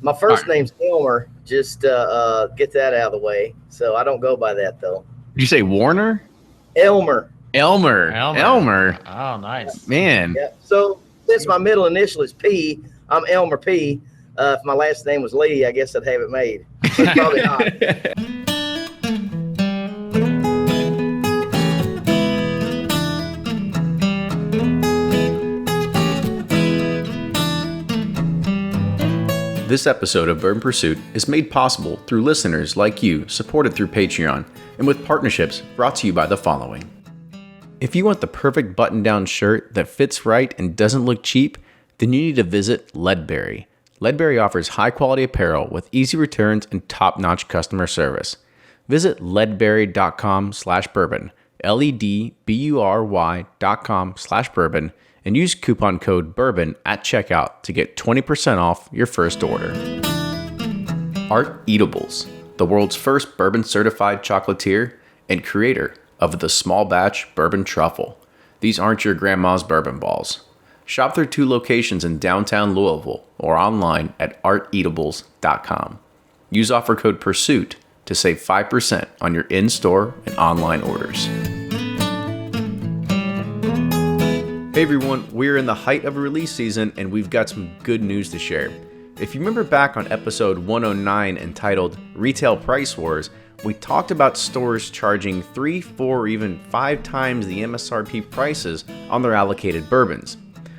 My first name's Elmer. Just get that out of the way. So I don't go by that though. Did you say Warner? Elmer. Elmer. Oh, nice. Man. Yeah. So since my middle initial is P, I'm Elmer P. If my last name was Lee, I guess I'd have it made. But probably not. This episode of Bourbon Pursuit is made possible through listeners like you, supported through Patreon, and with partnerships brought to you by the following. If you want the perfect button-down shirt that fits right and doesn't look cheap, then you need to visit Leadberry. Leadberry offers high-quality apparel with easy returns and top-notch customer service. Visit leadberry.com/bourbon, LEDBURY.com/bourbon, and use coupon code BOURBON at checkout to get 20% off your first order. Art Eatables, the world's first bourbon-certified chocolatier and creator of the small batch bourbon truffle. These aren't your grandma's bourbon balls. Shop their 2 locations in downtown Louisville or online at arteatables.com. Use offer code PURSUIT to save 5% on your in-store and online orders. Hey everyone, we're in the height of release season and we've got some good news to share. If you remember back on episode 109 entitled Retail Price Wars, we talked about stores charging 3, 4, or even 5 times the MSRP prices on their allocated bourbons.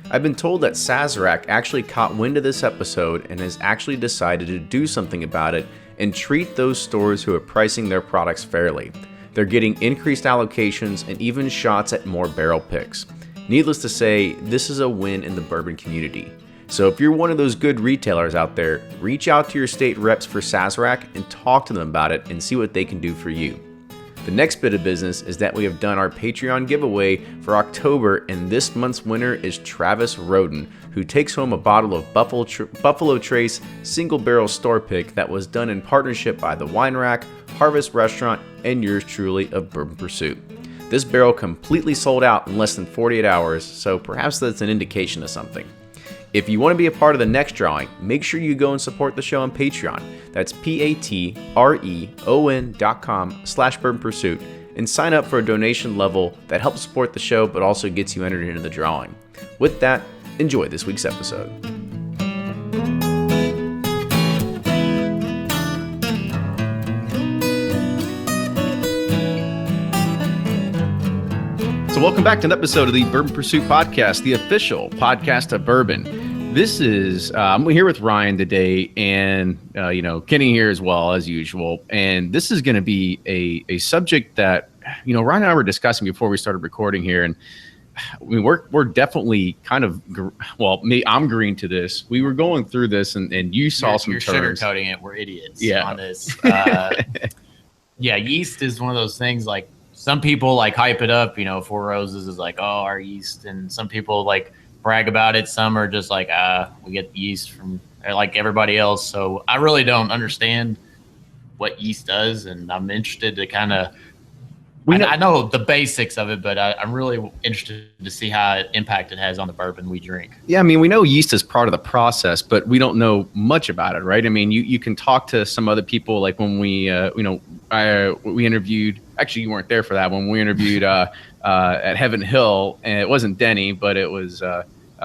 I've been told that Sazerac actually caught wind of this episode and has actually decided to do something about it and treat those stores who are pricing their products fairly. They're getting increased allocations and even shots at more barrel picks. Needless to say, this is a win in the bourbon community. So if you're one of those good retailers out there, reach out to your state reps for Sazerac and talk to them about it and see what they can do for you. The next bit of business is that we have done our Patreon giveaway for October, and this month's winner is Travis Roden, who takes home a bottle of Buffalo Trace single barrel store pick that was done in partnership by the Wine Rack, Harvest Restaurant, and yours truly of Bourbon Pursuit. This barrel completely sold out in less than 48 hours, so perhaps that's an indication of something. If you want to be a part of the next drawing, make sure you go and support the show on Patreon. That's patreon.com/Bourbon Pursuit and sign up for a donation level that helps support the show but also gets you entered into the drawing. With that, enjoy this week's episode. So welcome back to an episode of the Bourbon Pursuit Podcast, the official podcast of bourbon. This is, I'm here with Ryan today and, Kenny here as well, as usual. And this is going to be a subject that, Ryan and I were discussing before we started recording here. And I mean, we're definitely kind of, I'm green to this. We were going through this and you saw some terms. You're sugarcoating it. We're idiots on this. Yeast is one of those things like, some people like hype it up, Four Roses is like, oh, our yeast. And some people like brag about it. Some are just like, we get yeast from like everybody else. So I really don't understand what yeast does. And I'm interested to kind of, I know the basics of it, but I'm really interested to see how impact it has on the bourbon we drink. Yeah, I mean, we know yeast is part of the process, but we don't know much about it, right? I mean, you can talk to some other people, like when we interviewed. Actually, you weren't there for that when we interviewed at Heaven Hill, and it wasn't Denny, but it was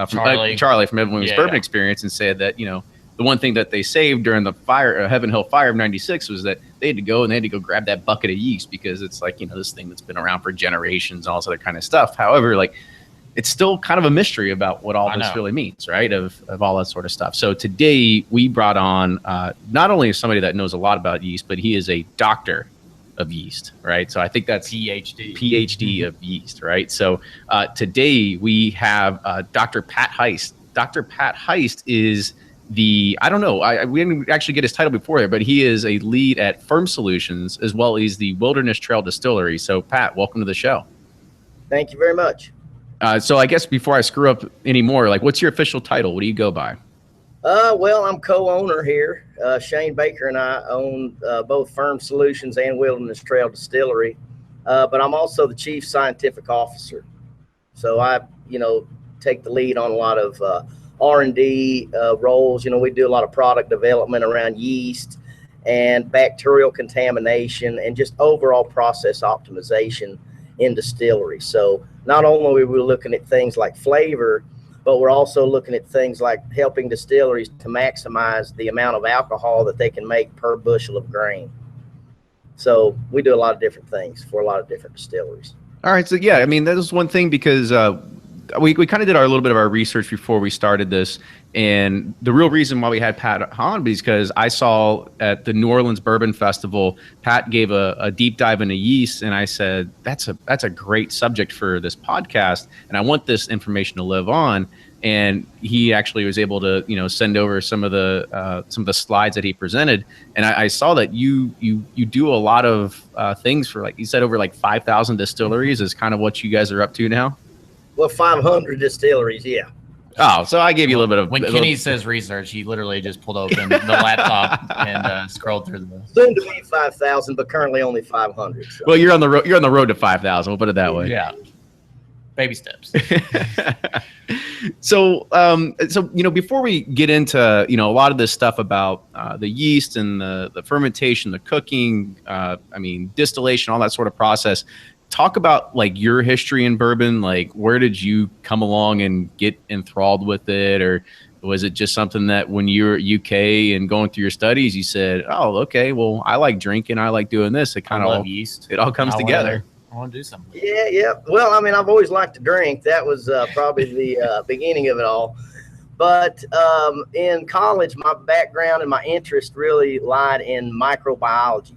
Charlie from Everyone's Bourbon Experience, and said that the one thing that they saved during the fire, Heaven Hill fire of '96, was that they had to go grab that bucket of yeast because it's like this thing that's been around for generations and all this other kind of stuff. However, like it's still kind of a mystery about what all this really means, right? Of all that sort of stuff. So today we brought on not only somebody that knows a lot about yeast, but he is a doctor of yeast, right? So I think that's PhD of yeast, right? So today we have Dr. Pat Heist. Dr. Pat Heist is we didn't actually get his title before there, but he is a lead at Ferm Solutions as well as the Wilderness Trail Distillery. So Pat, welcome to the show. Thank you very much. So I guess before I screw up anymore, like what's your official title? What do you go by? Well, I'm co-owner here. Shane Baker and I own both Ferm Solutions and Wilderness Trail Distillery, but I'm also the chief scientific officer. So I, take the lead on a lot of R&D roles. We do a lot of product development around yeast and bacterial contamination and just overall process optimization in distilleries. So not only are we looking at things like flavor, but we're also looking at things like helping distilleries to maximize the amount of alcohol that they can make per bushel of grain. So we do a lot of different things for a lot of different distilleries. All right. So, yeah, I mean, that was one thing because we kind of did a little bit of our research before we started this. And the real reason why we had Pat on is because I saw at the New Orleans Bourbon Festival, Pat gave a deep dive into yeast. And I said, that's a great subject for this podcast. And I want this information to live on. And he actually was able to, send over some of the slides that he presented. And I saw that you do a lot of things for, like you said, over like 5,000 distilleries is kind of what you guys are up to now. Well, 500 distilleries, yeah. Oh, so I gave you a little bit of. When Kenny says research, he literally just pulled open the laptop and scrolled through the. Soon to be 5,000, but currently only 500. So. Well, you're on the road. You're on the road to 5,000. We'll put it that way. Yeah. Baby steps. So before we get into a lot of this stuff about the yeast and the fermentation, the cooking, distillation, all that sort of process, talk about like your history in bourbon. Like, where did you come along and get enthralled with it, or was it just something that when you were at UK and going through your studies, you said, "Oh, okay, well, I like drinking, I like doing this." It kind of all yeast. It all comes together. I want to do something. Yeah. Well, I've always liked to drink. That was probably the beginning of it all. But in college, my background and my interest really lied in microbiology.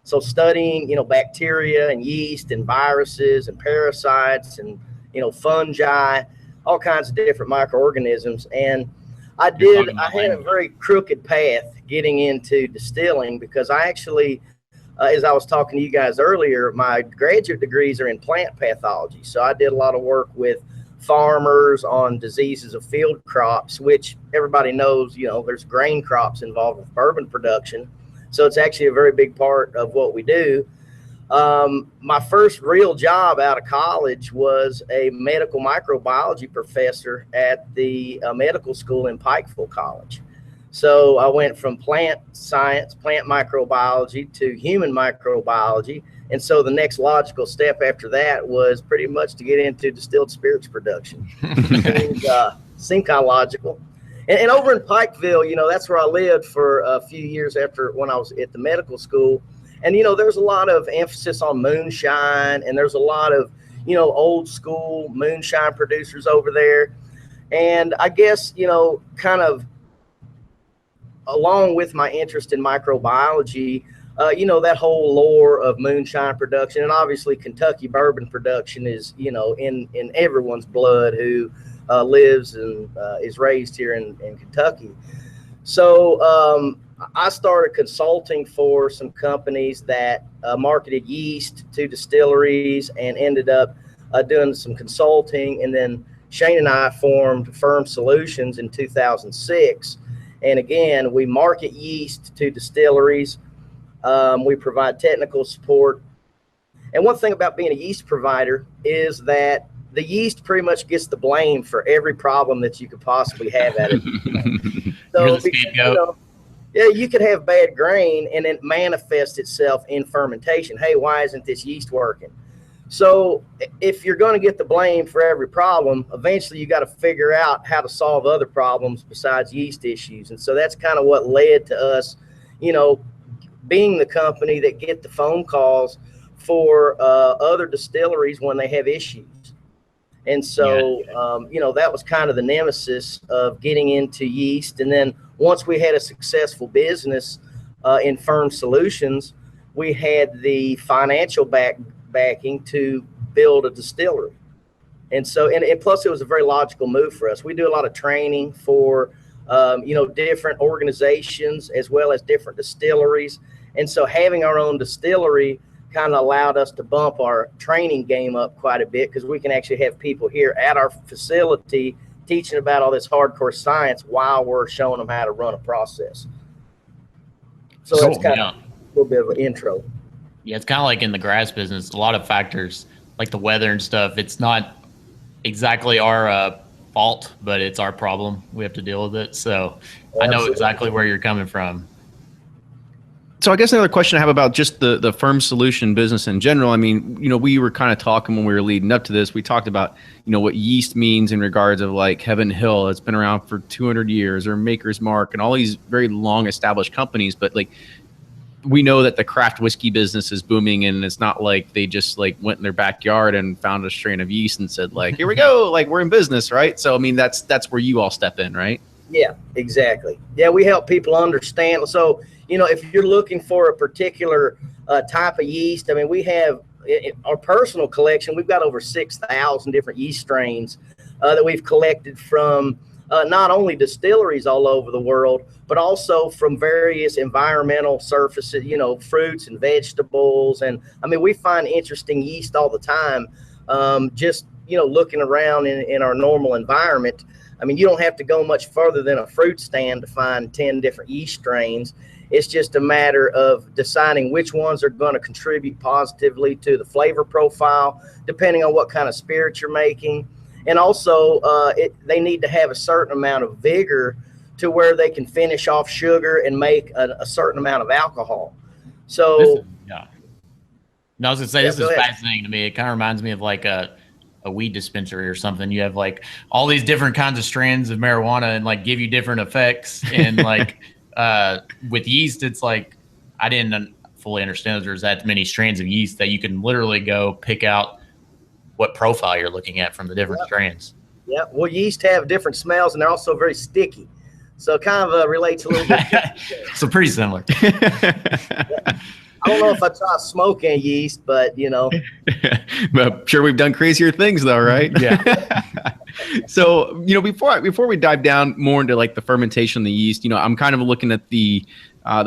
So studying, bacteria and yeast and viruses and parasites and, fungi, all kinds of different microorganisms. And I had a very crooked path getting into distilling because I actually, as I was talking to you guys earlier, my graduate degrees are in plant pathology. So I did a lot of work with farmers on diseases of field crops, which everybody knows, there's grain crops involved with bourbon production. So it's actually a very big part of what we do. My first real job out of college was a medical microbiology professor at the medical school in Pikeville College. So I went from plant science, plant microbiology to human microbiology. And so the next logical step after that was pretty much to get into distilled spirits production. Seemed kind of logical. And over in Pikeville, that's where I lived for a few years after when I was at the medical school. And, there's a lot of emphasis on moonshine, and there's a lot of, old school moonshine producers over there. And I guess, kind of along with my interest in microbiology, that whole lore of moonshine production, and obviously Kentucky bourbon production is, in everyone's blood who lives and is raised here in Kentucky. So I started consulting for some companies that marketed yeast to distilleries and ended up doing some consulting. And then Shane and I formed Ferm Solutions in 2006. And again, we market yeast to distilleries. We provide technical support. And one thing about being a yeast provider is that the yeast pretty much gets the blame for every problem that you could possibly have at it. So, because, you could have bad grain and it manifests itself in fermentation. Hey, why isn't this yeast working? So if you're going to get the blame for every problem, eventually you got to figure out how to solve other problems besides yeast issues. And so that's kind of what led to us, being the company that get the phone calls for other distilleries when they have issues. And so, that was kind of the nemesis of getting into yeast. And then once we had a successful business in Ferm Solutions, we had the financial backing to build a distillery. And so, and plus it was a very logical move for us. We do a lot of training for, different organizations as well as different distilleries. And so having our own distillery kind of allowed us to bump our training game up quite a bit because we can actually have people here at our facility teaching about all this hardcore science while we're showing them how to run a process. So that's kind of a little bit of an intro. Yeah, it's kind of like in the grass business, a lot of factors like the weather and stuff. It's not exactly our fault, but it's our problem. We have to deal with it. So I know Absolutely. exactly where you're coming from. So I guess another question I have about just the firm solution business in general. I mean, we were kind of talking when we were leading up to this. We talked about, what yeast means in regards of like Heaven Hill. It's been around for 200 years, or Maker's Mark, and all these very long established companies. But like, we know that the craft whiskey business is booming, and it's not like they just like went in their backyard and found a strain of yeast and said like, here we go, like we're in business, right? So I mean, that's where you all step in, right? Yeah, exactly. Yeah, we help people understand. So, if you're looking for a particular type of yeast, I mean, we have in our personal collection, we've got over 6,000 different yeast strains that we've collected from not only distilleries all over the world, but also from various environmental surfaces, fruits and vegetables. And I mean, we find interesting yeast all the time, just, looking around in our normal environment. I mean, you don't have to go much further than a fruit stand to find 10 different yeast strains. It's just a matter of deciding which ones are going to contribute positively to the flavor profile, depending on what kind of spirit you're making. And also, they need to have a certain amount of vigor to where they can finish off sugar and make a certain amount of alcohol. So, I was going to say, this is fascinating to me. It kind of reminds me of like a weed dispensary or something. You have like all these different kinds of strands of marijuana and like give you different effects. And like with yeast, it's like I didn't fully understand that there's that many strands of yeast that you can literally go pick out what profile you're looking at from the different strands. Yeah, well, yeast have different smells, and they're also very sticky. So it kind of relates a little bit. So pretty similar. I don't know if I try smoking yeast, but But I'm sure we've done crazier things though, right? Yeah. So, before we dive down more into like the fermentation of the yeast, I'm kind of looking at the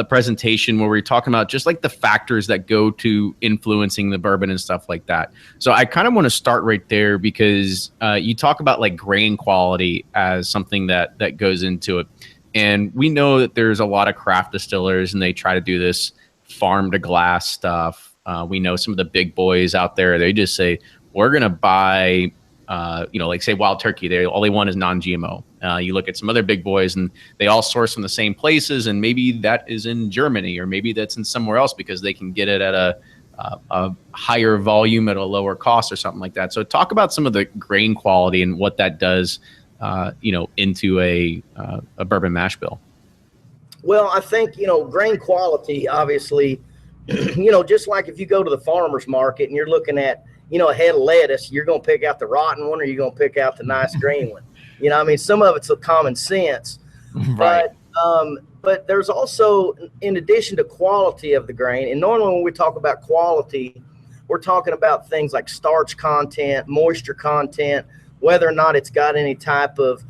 presentation where we're talking about just like the factors that go to influencing the bourbon and stuff like that. So I kind of want to start right there because you talk about like grain quality as something that goes into it. And we know that there's a lot of craft distillers and they try to do this farm to glass stuff. We know some of the big boys out there, they just say, we're going to buy, like say Wild Turkey, all they want is non-GMO. You look at some other big boys and they all source from the same places, and maybe that is in Germany or maybe that's in somewhere else because they can get it at a higher volume at a lower cost or something like that. So talk about some of the grain quality and what that does, into a bourbon mash bill. Well, I think, grain quality, obviously, just like if you go to the farmer's market and you're looking at, a head of lettuce, you're going to pick out the rotten one or you're going to pick out the nice green one. I mean, some of it's a common sense, Right. but there's also, in addition to quality of the grain, and normally when we talk about quality, we're talking about things like starch content, moisture content, whether or not it's got any type of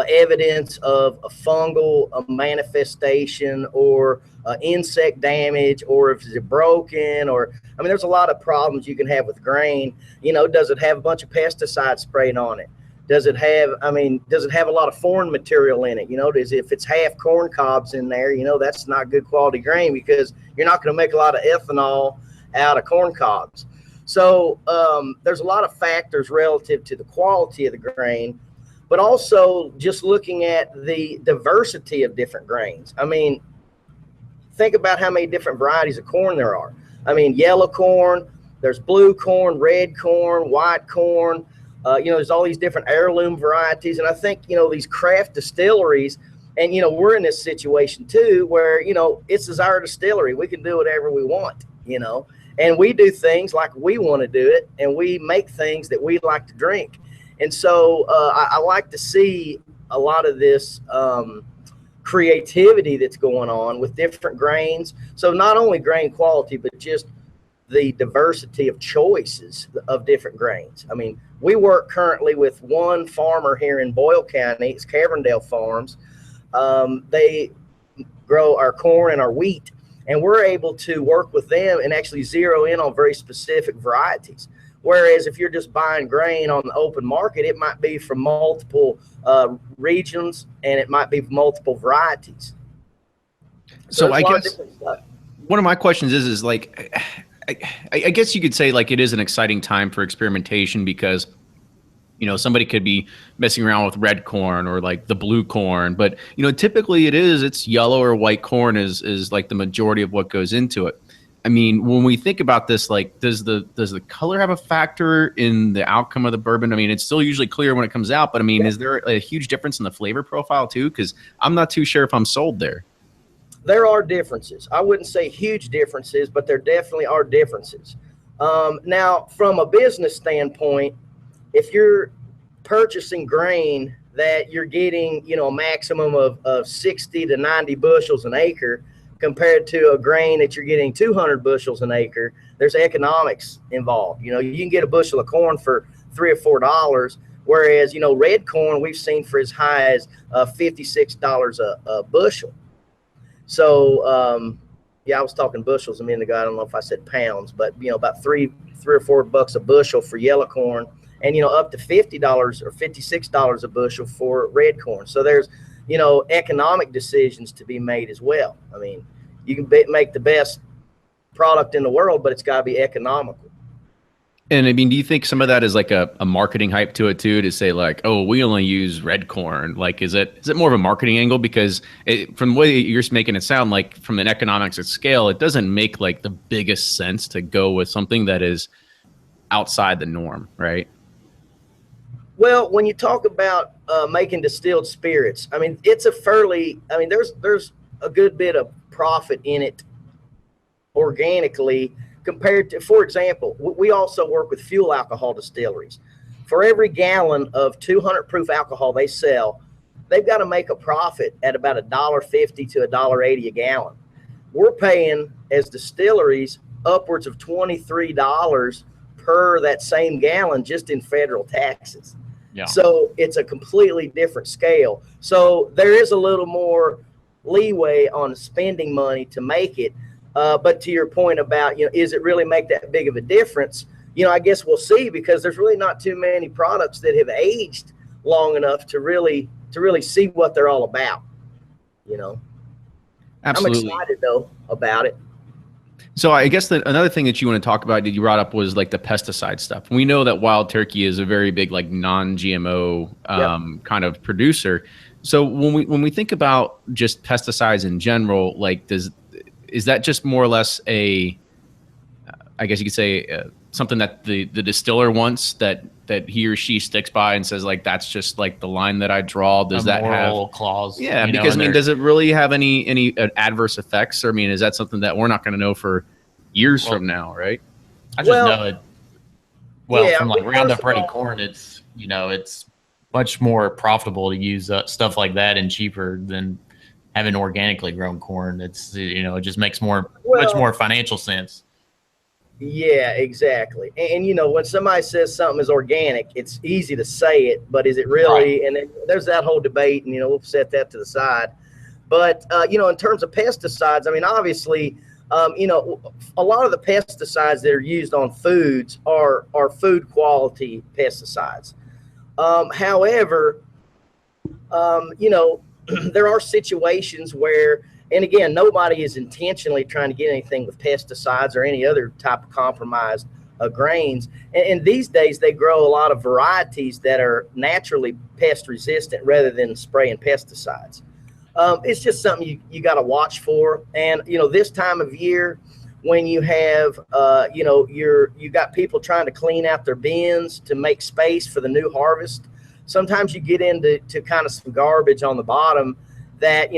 evidence of a fungal manifestation or insect damage, or if it's broken, or I mean, there's a lot of problems you can have with grain. Does it have a bunch of pesticides sprayed on it? Does it have a lot of foreign material in it? If it's half corn cobs in there, that's not good quality grain because you're not going to make a lot of ethanol out of corn cobs. So there's a lot of factors relative to the quality of the grain, but also just looking at the diversity of different grains. I mean, think about how many different varieties of corn there are. I mean, yellow corn, there's blue corn, red corn, white corn. There's all these different heirloom varieties. And I think, these craft distilleries, and, we're in this situation too, where, it's our distillery. We can do whatever we want, and we do things like we want to do it. And we make things that we like to drink. And so I like to see a lot of this creativity that's going on with different grains. So not only grain quality, but just the diversity of choices of different grains. I mean, we work currently with one farmer here in Boyle County. It's Cavendale Farms. They grow our corn and our wheat, and we're able to work with them and actually zero in on very specific varieties. Whereas if you're just buying grain on the open market, it might be from multiple regions and it might be multiple varieties. So I guess one of my questions is like, I guess you could say like it is an exciting time for experimentation because somebody could be messing around with red corn or like the blue corn, but typically it's yellow or white corn is like the majority of what goes into it. I mean, when we think about this, like, does the color have a factor in the outcome of the bourbon? I mean, it's still usually clear when it comes out, but I mean, is there a huge difference in the flavor profile too? Because I'm not too sure if I'm sold there. There are differences. I wouldn't say huge differences, but there definitely are differences. Now, from a business standpoint, if you're purchasing grain that you're getting, a maximum of 60 to 90 bushels an acre, compared to a grain that you're getting 200 bushels an acre, there's economics involved. You can get a bushel of corn for $3 or $4, whereas, red corn we've seen for as high as $56 a bushel. So, I was talking bushels a minute ago. I don't know if I said pounds, but, about $3 or $4 a bushel for yellow corn, and, up to $50 or $56 a bushel for red corn. So there's, economic decisions to be made as well. I mean, you can make the best product in the world, but it's got to be economical. And I mean, do you think some of that is like a marketing hype to it too, to say like, oh, we only use red corn? Like, is it more of a marketing angle? Because from the way you're making it sound, like from an economics at scale, it doesn't make like the biggest sense to go with something that is outside the norm, right? Well, when you talk about making distilled spirits, I mean, there's a good bit of profit in it organically compared to, for example, we also work with fuel alcohol distilleries. For every gallon of 200 proof alcohol they sell, they've got to make a profit at about $1.50 to $1.80 a gallon. We're paying, as distilleries, upwards of $23 per that same gallon just in federal taxes. Yeah. So it's a completely different scale. So there is a little more leeway on spending money to make it. But to your point about, is it really make that big of a difference? I guess we'll see, because there's really not too many products that have aged long enough to really see what they're all about. Absolutely. I'm excited though about it. So I guess another thing that you want to talk about that you brought up was like the pesticide stuff. We know that Wild Turkey is a very big like non-GMO kind of producer. So when we think about just pesticides in general, like is that just more or less I guess you could say something that the distiller wants that he or she sticks by and says like, that's just like the line that I draw? Does that have clause? Yeah, because I mean, does it really have any adverse effects? Or I mean, is that something that we're not going to know for years from now, right? I just know it. Well, from like Roundup Ready corn, it's it's much more profitable to use stuff like that and cheaper than having organically grown corn. It's it just makes much more financial sense. Yeah, exactly. And when somebody says something is organic, it's easy to say it, but is it really? Right. And then there's that whole debate, and we'll set that to the side. But in terms of pesticides, I mean, obviously, a lot of the pesticides that are used on foods are food quality pesticides. However, there are situations where, and again, nobody is intentionally trying to get anything with pesticides or any other type of compromised grains. And these days, they grow a lot of varieties that are naturally pest resistant rather than spraying pesticides. It's just something you got to watch for. And, this time of year, when you have, you got people trying to clean out their bins to make space for the new harvest, sometimes you get into kind of some garbage on the bottom that,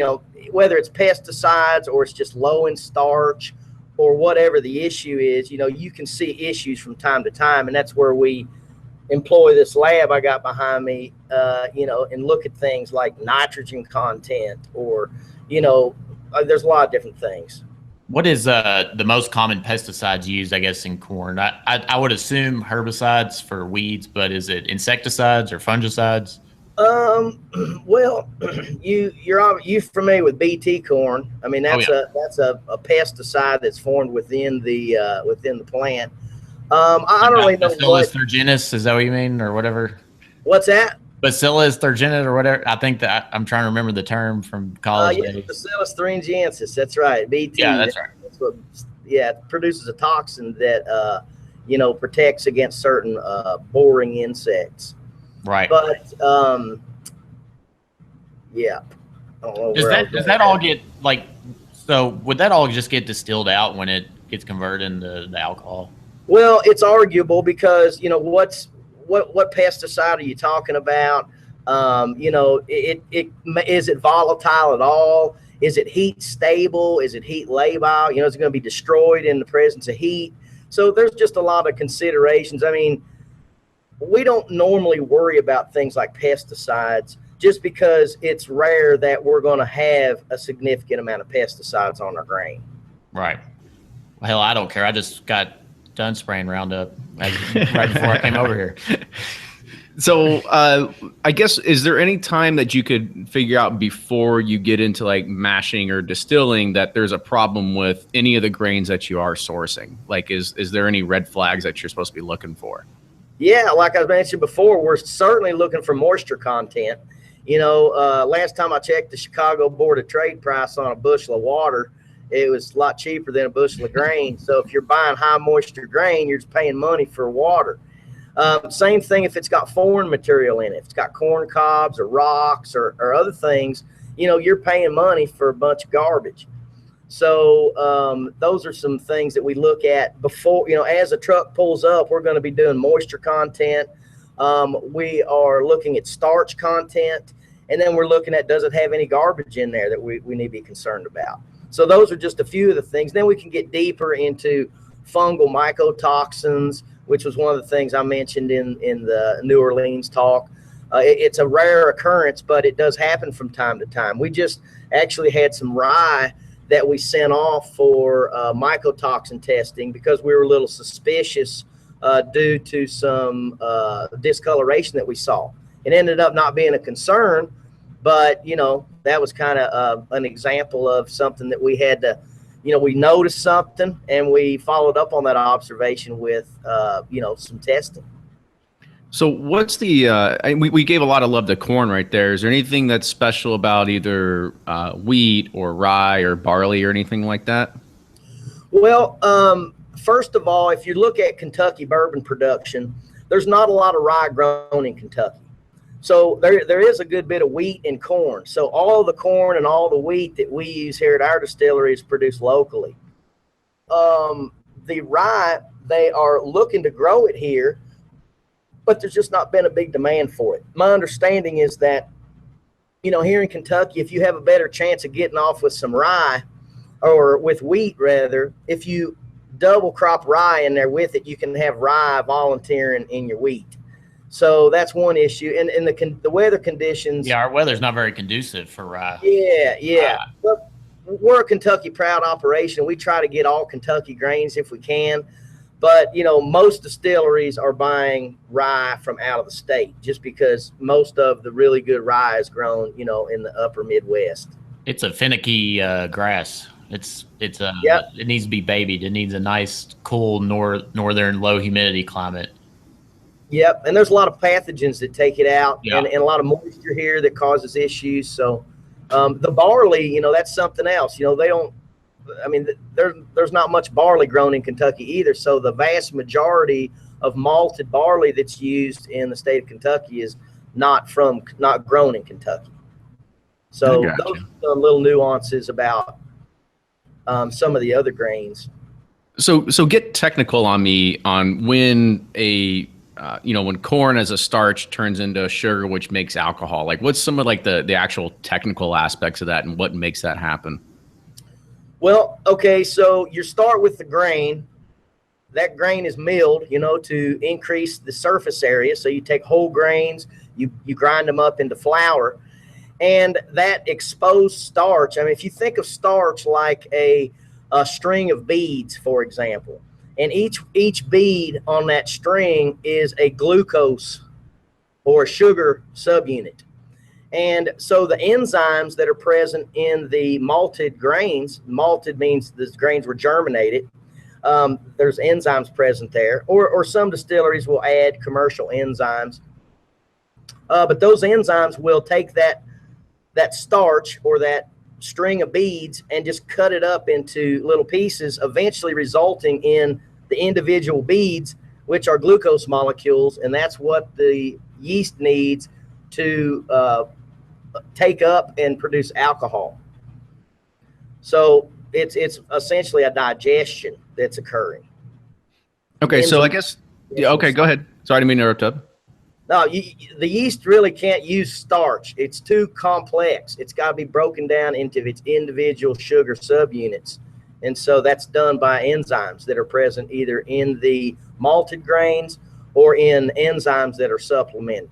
whether it's pesticides or it's just low in starch or whatever the issue is, you can see issues from time to time. And that's where we employ this lab I got behind me, and look at things like nitrogen content or, there's a lot of different things. What is the most common pesticides used, I guess, in corn? I would assume herbicides for weeds, but is it insecticides or fungicides? Well, you're familiar with BT corn. I mean, that's a pesticide that's formed within the plant. I don't really know. Bacillus thuringiensis, is that what you mean, or whatever? What's that? Bacillus thuringiensis or whatever. I think that I'm trying to remember the term from college days. Bacillus thuringiensis. That's right. BT. Yeah, that's right. That's what, it produces a toxin that protects against certain boring insects. Right. But yeah, I don't know Does that all get like? So would that all just get distilled out when it gets converted into the alcohol? Well, it's arguable because what pesticide are you talking about? Is it volatile at all? Is it heat stable? Is it heat labile? Is it going to be destroyed in the presence of heat? So there's just a lot of considerations. I mean, we don't normally worry about things like pesticides just because it's rare that we're going to have a significant amount of pesticides on our grain. Right. Well, hell, I don't care. I just got done spraying Roundup right before I came over here. So I guess, is there any time that you could figure out before you get into like mashing or distilling that there's a problem with any of the grains that you are sourcing? Like, is there any red flags that you're supposed to be looking for? Yeah, like I mentioned before, we're certainly looking for moisture content. Last time I checked the Chicago Board of Trade price on a bushel of water, it was a lot cheaper than a bushel of grain. So if you're buying high moisture grain, you're just paying money for water. Same thing if it's got foreign material in it. If it's got corn cobs or rocks or other things, you're paying money for a bunch of garbage. So those are some things that we look at before, as a truck pulls up, we're going to be doing moisture content. We are looking at starch content, and then we're looking at, does it have any garbage in there that we need to be concerned about? So those are just a few of the things. Then we can get deeper into fungal mycotoxins, which was one of the things I mentioned in the New Orleans talk. It's a rare occurrence, but it does happen from time to time. We just actually had some rye that we sent off for mycotoxin testing because we were a little suspicious due to some discoloration that we saw. It ended up not being a concern, but that was kind of an example of something that we had to, we noticed something and we followed up on that observation with some testing. So what's the we gave a lot of love to corn right there. Is there anything that's special about either wheat or rye or barley or anything like that? Well, first of all, if you look at Kentucky bourbon production, there's not a lot of rye grown in Kentucky. So there is a good bit of wheat and corn. So all the corn and all the wheat that we use here at our distillery is produced locally. The rye, they are looking to grow it here, but there's just not been a big demand for it. My understanding is that, here in Kentucky, if you have a better chance of getting off with some rye, or with wheat rather, if you double crop rye in there with it, you can have rye volunteering in your wheat. So that's one issue. And the weather conditions. Yeah, our weather's not very conducive for rye. Yeah. But we're a Kentucky proud operation. We try to get all Kentucky grains if we can. But, most distilleries are buying rye from out of the state just because most of the really good rye is grown, in the upper Midwest. It's a finicky grass. It needs to be babied. It needs a nice, cool northern low humidity climate. Yep, and there's a lot of pathogens that take it out, and a lot of moisture here that causes issues. So the barley, that's something else. There's not much barley grown in Kentucky either. So the vast majority of malted barley that's used in the state of Kentucky is not grown in Kentucky. So those are some little nuances about some of the other grains. So get technical on me on when when corn as a starch turns into sugar, which makes alcohol. Like, what's some of like the actual technical aspects of that and what makes that happen? Well, okay, so you start with the grain. That grain is milled, to increase the surface area. So you take whole grains, you grind them up into flour, and that exposed starch. I mean, if you think of starch like a string of beads, for example, and each bead on that string is a glucose or a sugar subunit. And so the enzymes that are present in the malted grains, malted means the grains were germinated, there's enzymes present there, or some distilleries will add commercial enzymes. But those enzymes will take that starch or that string of beads and just cut it up into little pieces, eventually resulting in the individual beads, which are glucose molecules, and that's what the yeast needs to take up and produce alcohol. So it's essentially a digestion that's occurring. Okay, so I guess, yeah, okay, go ahead. Sorry, I didn't mean to interrupt. No, the yeast really can't use starch. It's too complex. It's got to be broken down into its individual sugar subunits. And so that's done by enzymes that are present either in the malted grains or in enzymes that are supplemented.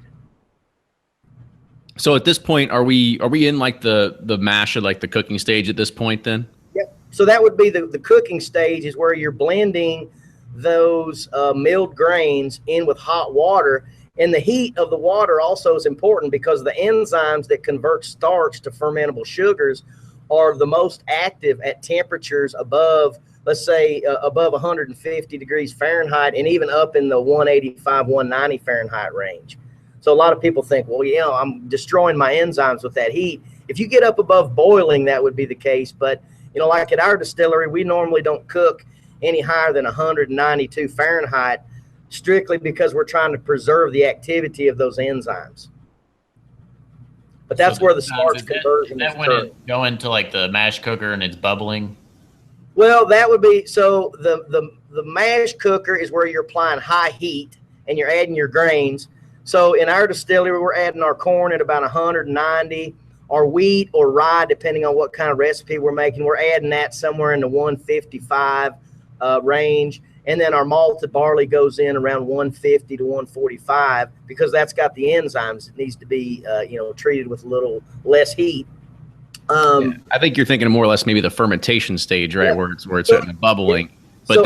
So at this point, are we in like the mash or like the cooking stage at this point then? Yep. So that would be the cooking stage, is where you're blending those milled grains in with hot water. And the heat of the water also is important, because the enzymes that convert starch to fermentable sugars are the most active at temperatures above, let's say, above 150 degrees Fahrenheit, and even up in the 185, 190 Fahrenheit range. So a lot of people think, well, you know, I'm destroying my enzymes with that heat. If you get up above boiling, that would be the case. But, you know, like at our distillery, we normally don't cook any higher than 192 Fahrenheit, strictly because we're trying to preserve the activity of those enzymes. But that's where the starch conversion is when it go into like the mash cooker and it's bubbling? Well, that would be, so the mash cooker is where you're applying high heat and you're adding your grains. So in our distillery, we're adding our corn at about 190, our wheat or rye, depending on what kind of recipe we're making, we're adding that somewhere in the 155 range. And then our malted barley goes in around 150 to 145, because that's got the enzymes. It needs to be, you know, treated with a little less heat. Yeah, I think you're thinking of more or less maybe the fermentation stage, right? Yeah. Where it's at the bubbling. Yeah. But so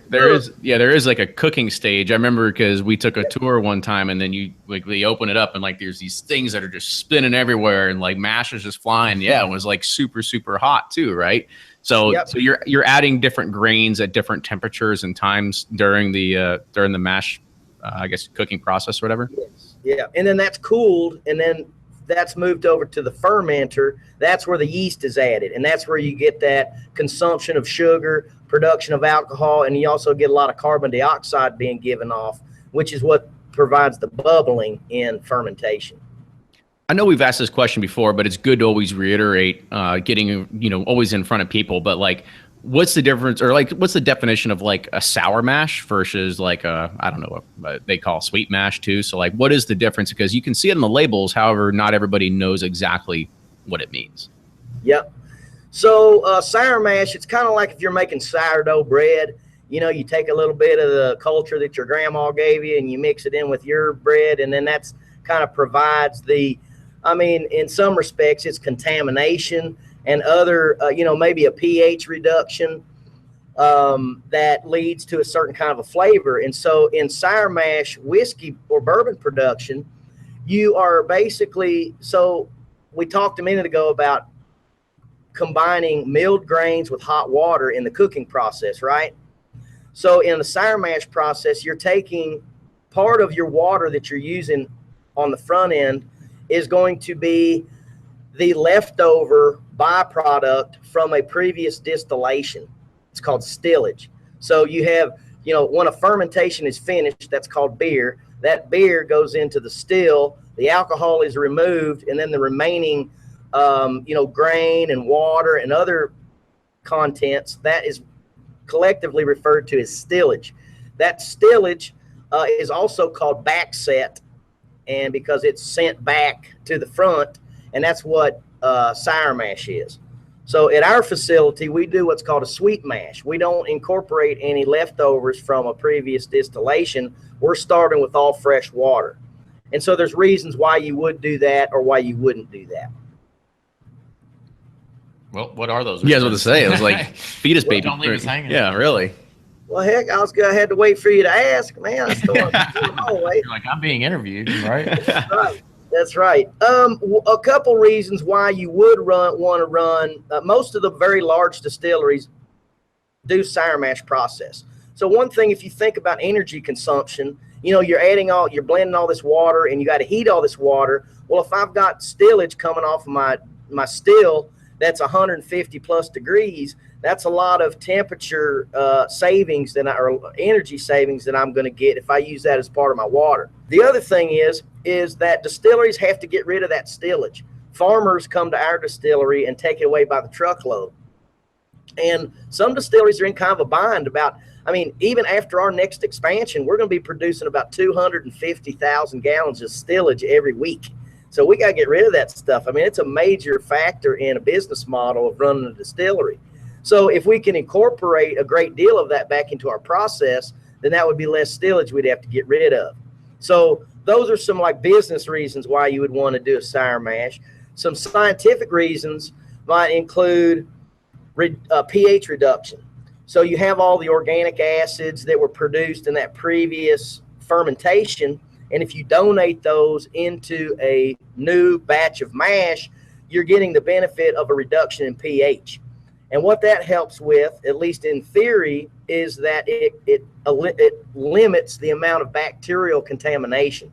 there is like a cooking stage. I remember because we took a tour one time, and then they open it up, and like there's these things that are just spinning everywhere, and like mash is just flying. Yeah, it was like super hot too, right? So so you're adding different grains at different temperatures and times during the mash, I guess, cooking process or whatever. Yes. Yeah, and then that's cooled, and then that's moved over to the fermenter. That's where the yeast is added, and that's where you get that consumption of sugar, production of alcohol, and you also get a lot of carbon dioxide being given off, which is what provides the bubbling in fermentation. I know we've asked this question before, but it's good to always reiterate, getting, you know, always in front of people. But like, what's the difference, or like, what's the definition of like a sour mash versus like a, I don't know, what they call sweet mash too. So like, what is the difference? Because you can see it in the labels. However, not everybody knows exactly what it means. Yep. So sour mash, it's kind of like if you're making sourdough bread. You know, you take a little bit of the culture that your grandma gave you and you mix it in with your bread, and then that's kind of provides the, I mean, in some respects, it's contamination and other, you know, maybe a pH reduction that leads to a certain kind of a flavor. And so in sour mash whiskey or bourbon production, you are basically, so we talked a minute ago about combining milled grains with hot water in the cooking process, right? So in the sour mash process, you're taking part of your water that you're using on the front end is going to be the leftover byproduct from a previous distillation. It's called stillage. So you have, you know, when a fermentation is finished, that's called beer. That beer goes into the still, the alcohol is removed, and then the remaining, you know, grain and water and other contents, that is collectively referred to as stillage. That stillage is also called backset, and because it's sent back to the front, and that's what sour mash is. So at our facility, we do what's called a sweet mash. We don't incorporate any leftovers from a previous distillation. We're starting with all fresh water. And so there's reasons why you would do that or why you wouldn't do that. Well, what are those? Yeah, I was going to say. It was like, feed us, baby. Don't leave us hanging. Yeah, really. Well, heck, I had to wait for you to ask, man. I still You're like, I'm being interviewed, right? That's right. That's right. A couple reasons why you would want to run. Most of the very large distilleries do sour mash process. So one thing, if you think about energy consumption, you know, you're blending all this water and you got to heat all this water. Well, if I've got stillage coming off of my still that's 150 plus degrees, That's a lot of temperature savings or energy savings that I'm going to get if I use that as part of my water. The other thing is that distilleries have to get rid of that stillage. Farmers come to our distillery and take it away by the truckload. And some distilleries are in kind of a bind about, even after our next expansion, we're going to be producing about 250,000 gallons of stillage every week. So we got to get rid of that stuff. It's a major factor in a business model of running a distillery. So if we can incorporate a great deal of that back into our process, then that would be less stillage we'd have to get rid of. So those are some business reasons why you would want to do a sour mash. Some scientific reasons might include pH reduction. So you have all the organic acids that were produced in that previous fermentation, and if you donate those into a new batch of mash, you're getting the benefit of a reduction in pH. And what that helps with, at least in theory, is that it limits the amount of bacterial contamination.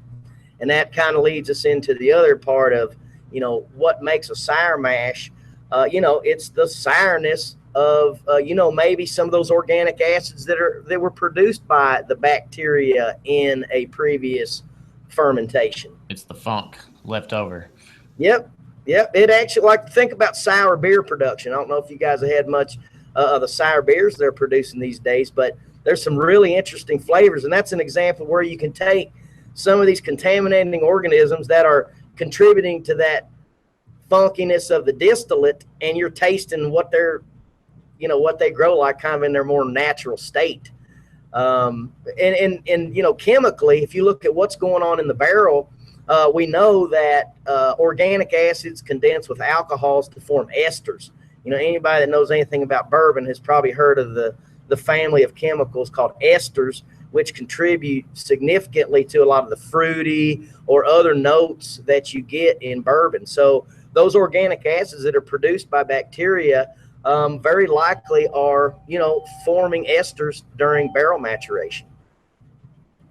And that kind of leads us into the other part of, what makes a sour mash. It's the sourness of, maybe some of those organic acids that were produced by the bacteria in a previous fermentation. It's the funk left over. Yep. It actually, think about sour beer production. I don't know if you guys have had much of the sour beers they're producing these days, but there's some really interesting flavors. And that's an example where you can take some of these contaminating organisms that are contributing to that funkiness of the distillate, and you're tasting what they grow like kind of in their more natural state. And chemically, if you look at what's going on in the barrel, we know that organic acids condense with alcohols to form esters. Anybody that knows anything about bourbon has probably heard of the family of chemicals called esters, which contribute significantly to a lot of the fruity or other notes that you get in bourbon. So those organic acids that are produced by bacteria very likely are, forming esters during barrel maturation.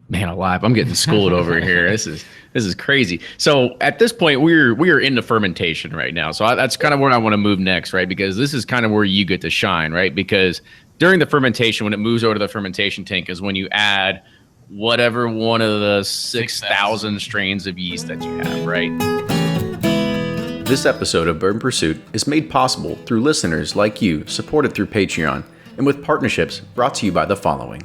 Man alive, I'm getting schooled over here. This is crazy. So at this point, we're into fermentation right now. So that's kind of where I want to move next, right? Because this is kind of where you get to shine, right? Because during the fermentation, when it moves over to the fermentation tank, is when you add whatever one of the 6,000 strains of yeast that you have, right? This episode of Bourbon Pursuit is made possible through listeners like you, supported through Patreon, and with partnerships brought to you by the following.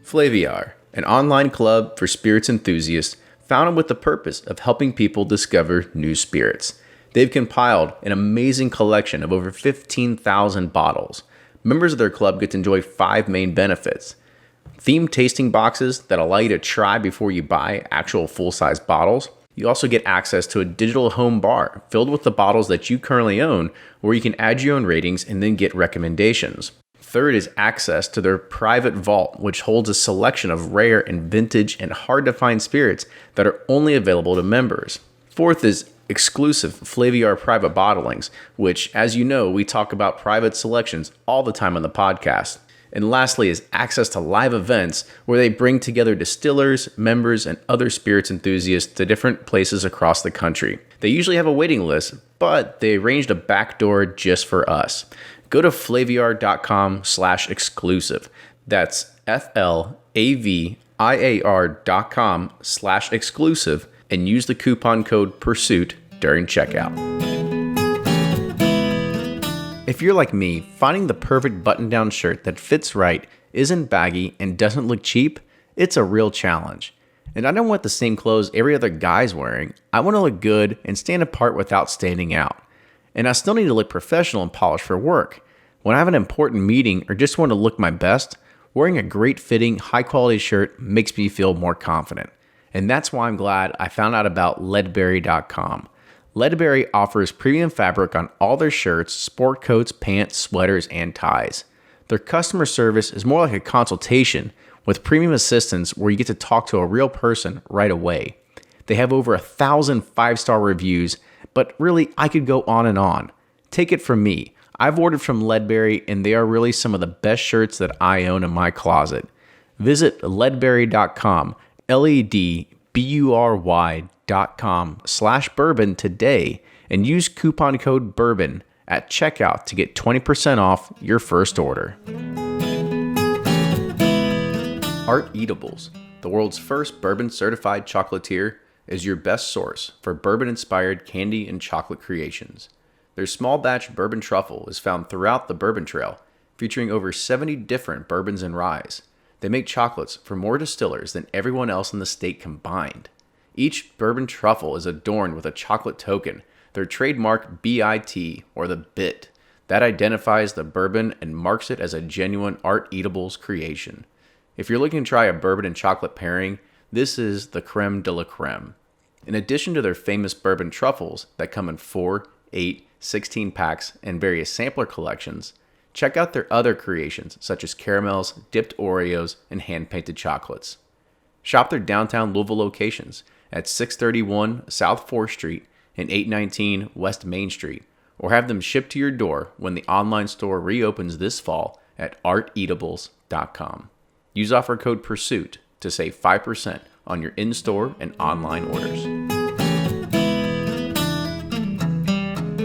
Flaviar, an online club for spirits enthusiasts founded with the purpose of helping people discover new spirits. They've compiled an amazing collection of over 15,000 bottles. Members of their club get to enjoy 5 main benefits. Themed tasting boxes that allow you to try before you buy actual full-size bottles. You also get access to a digital home bar filled with the bottles that you currently own, where you can add your own ratings and then get recommendations. Third is access to their private vault, which holds a selection of rare and vintage and hard-to-find spirits that are only available to members. Fourth is exclusive Flaviar private bottlings, which, as you know, we talk about private selections all the time on the podcast. And lastly is access to live events where they bring together distillers, members, and other spirits enthusiasts to different places across the country. They usually have a waiting list, but they arranged a back door just for us. Go to flaviar.com/exclusive. That's FLAVIAR.com/exclusive and use the coupon code PURSUIT during checkout. If you're like me, finding the perfect button-down shirt that fits right, isn't baggy, and doesn't look cheap, it's a real challenge. And I don't want the same clothes every other guy's wearing. I want to look good and stand apart without standing out. And I still need to look professional and polished for work. When I have an important meeting or just want to look my best, wearing a great fitting, high quality shirt makes me feel more confident. And that's why I'm glad I found out about Leadberry.com. Leadberry offers premium fabric on all their shirts, sport coats, pants, sweaters, and ties. Their customer service is more like a consultation with premium assistance where you get to talk to a real person right away. They have over 1,000 5-star reviews, but really, I could go on and on. Take it from me. I've ordered from Leadberry, and they are really some of the best shirts that I own in my closet. Visit leadberry.com, LEDBURY.com/bourbon today and use coupon code BOURBON at checkout to get 20% off your first order. Art Eatables, the world's first bourbon certified chocolatier, is your best source for bourbon-inspired candy and chocolate creations. Their small batch bourbon truffle is found throughout the Bourbon Trail, featuring over 70 different bourbons and ryes. They make chocolates for more distillers than everyone else in the state combined. Each bourbon truffle is adorned with a chocolate token, their trademark BIT, or the bit, that identifies the bourbon and marks it as a genuine Art Eatables creation. If you're looking to try a bourbon and chocolate pairing, this is the creme de la creme. In addition to their famous bourbon truffles that come in 4, 8, 16 packs and various sampler collections, check out their other creations such as caramels, dipped Oreos, and hand-painted chocolates. Shop their downtown Louisville locations at 631 South 4th Street and 819 West Main Street, or have them shipped to your door when the online store reopens this fall at arteatables.com. Use offer code PURSUIT to save 5% on your in-store and online orders.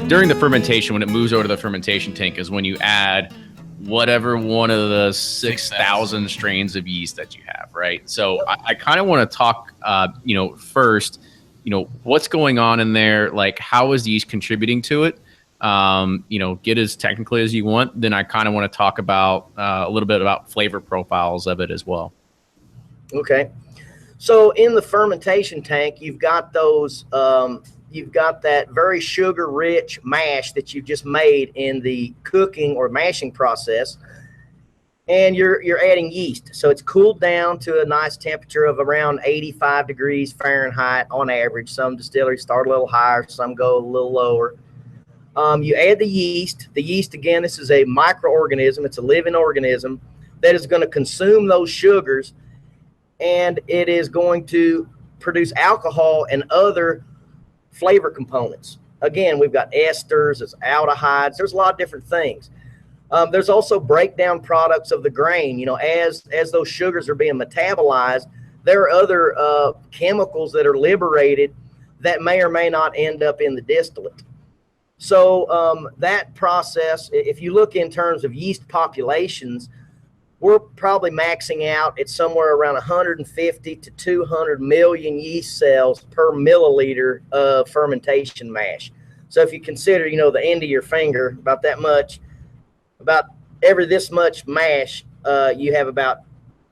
During the fermentation, when it moves over to the fermentation tank, is when you add whatever one of the 6,000 strains of yeast that you have, right? So I kind of want to talk, first, what's going on in there? Like, how is yeast contributing to it? Get as technically as you want. Then I kind of want to talk about a little bit about flavor profiles of it as well. Okay. So in the fermentation tank, you've got those, you've got that very sugar-rich mash that you've just made in the cooking or mashing process, and you're adding yeast. So it's cooled down to a nice temperature of around 85 degrees Fahrenheit on average. Some distilleries start a little higher, some go a little lower. You add the yeast. The yeast, again, this is a microorganism. It's a living organism that is going to consume those sugars, and it is going to produce alcohol and other flavor components. Again, we've got esters, there's aldehydes, there's a lot of different things. There's also breakdown products of the grain. As those sugars are being metabolized, there are other chemicals that are liberated that may or may not end up in the distillate. So that process, if you look in terms of yeast populations, we're probably maxing out at somewhere around 150 to 200 million yeast cells per milliliter of fermentation mash. So if you consider, the end of your finger, about that much, about every this much mash, you have about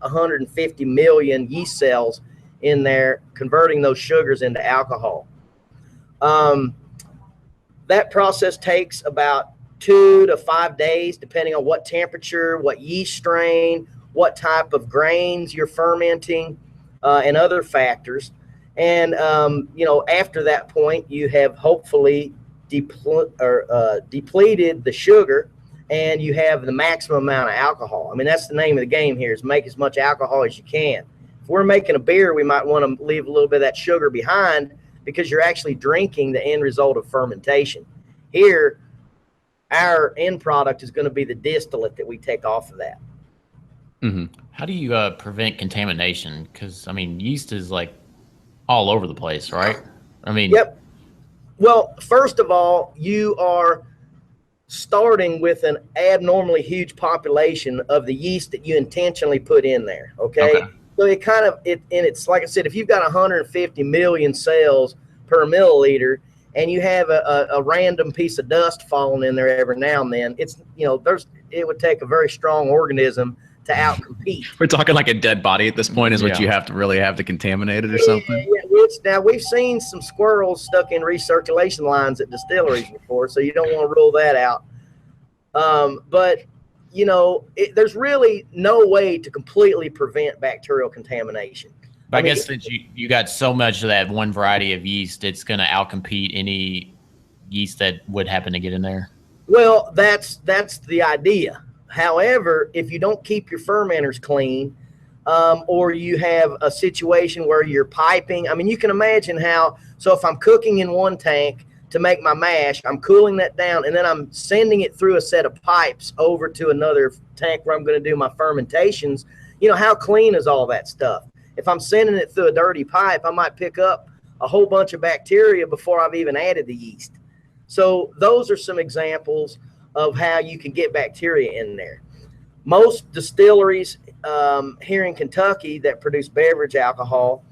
150 million yeast cells in there, converting those sugars into alcohol. That process takes about 2 to 5 days, depending on what temperature, what yeast strain, what type of grains you're fermenting, and other factors. And, after that point, you have hopefully depleted the sugar, and you have the maximum amount of alcohol. I mean, that's the name of the game here, is make as much alcohol as you can. If we're making a beer, we might want to leave a little bit of that sugar behind, because you're actually drinking the end result of fermentation. Here, our end product is going to be the distillate that we take off of that. Mm-hmm. How do you prevent contamination? Because, yeast is like all over the place, right? Yep. Well, first of all, you are starting with an abnormally huge population of the yeast that you intentionally put in there, okay? So it's like I said, if you've got 150 million cells per milliliter, and you have a random piece of dust falling in there every now and then, it would take a very strong organism to outcompete. We're talking like a dead body at this point is what you have to really have to contaminate it or something? Now, we've seen some squirrels stuck in recirculation lines at distilleries before, so you don't want to rule that out. But there's really no way to completely prevent bacterial contamination. I guess since you got so much of that one variety of yeast, it's going to outcompete any yeast that would happen to get in there. Well, that's the idea. However, if you don't keep your fermenters clean, or you have a situation where you're piping, you can imagine how. So if I'm cooking in one tank to make my mash, I'm cooling that down, and then I'm sending it through a set of pipes over to another tank where I'm going to do my fermentations. How clean is all that stuff? If I'm sending it through a dirty pipe, I might pick up a whole bunch of bacteria before I've even added the yeast. So those are some examples of how you can get bacteria in there. Most distilleries here in Kentucky that produce beverage alcohol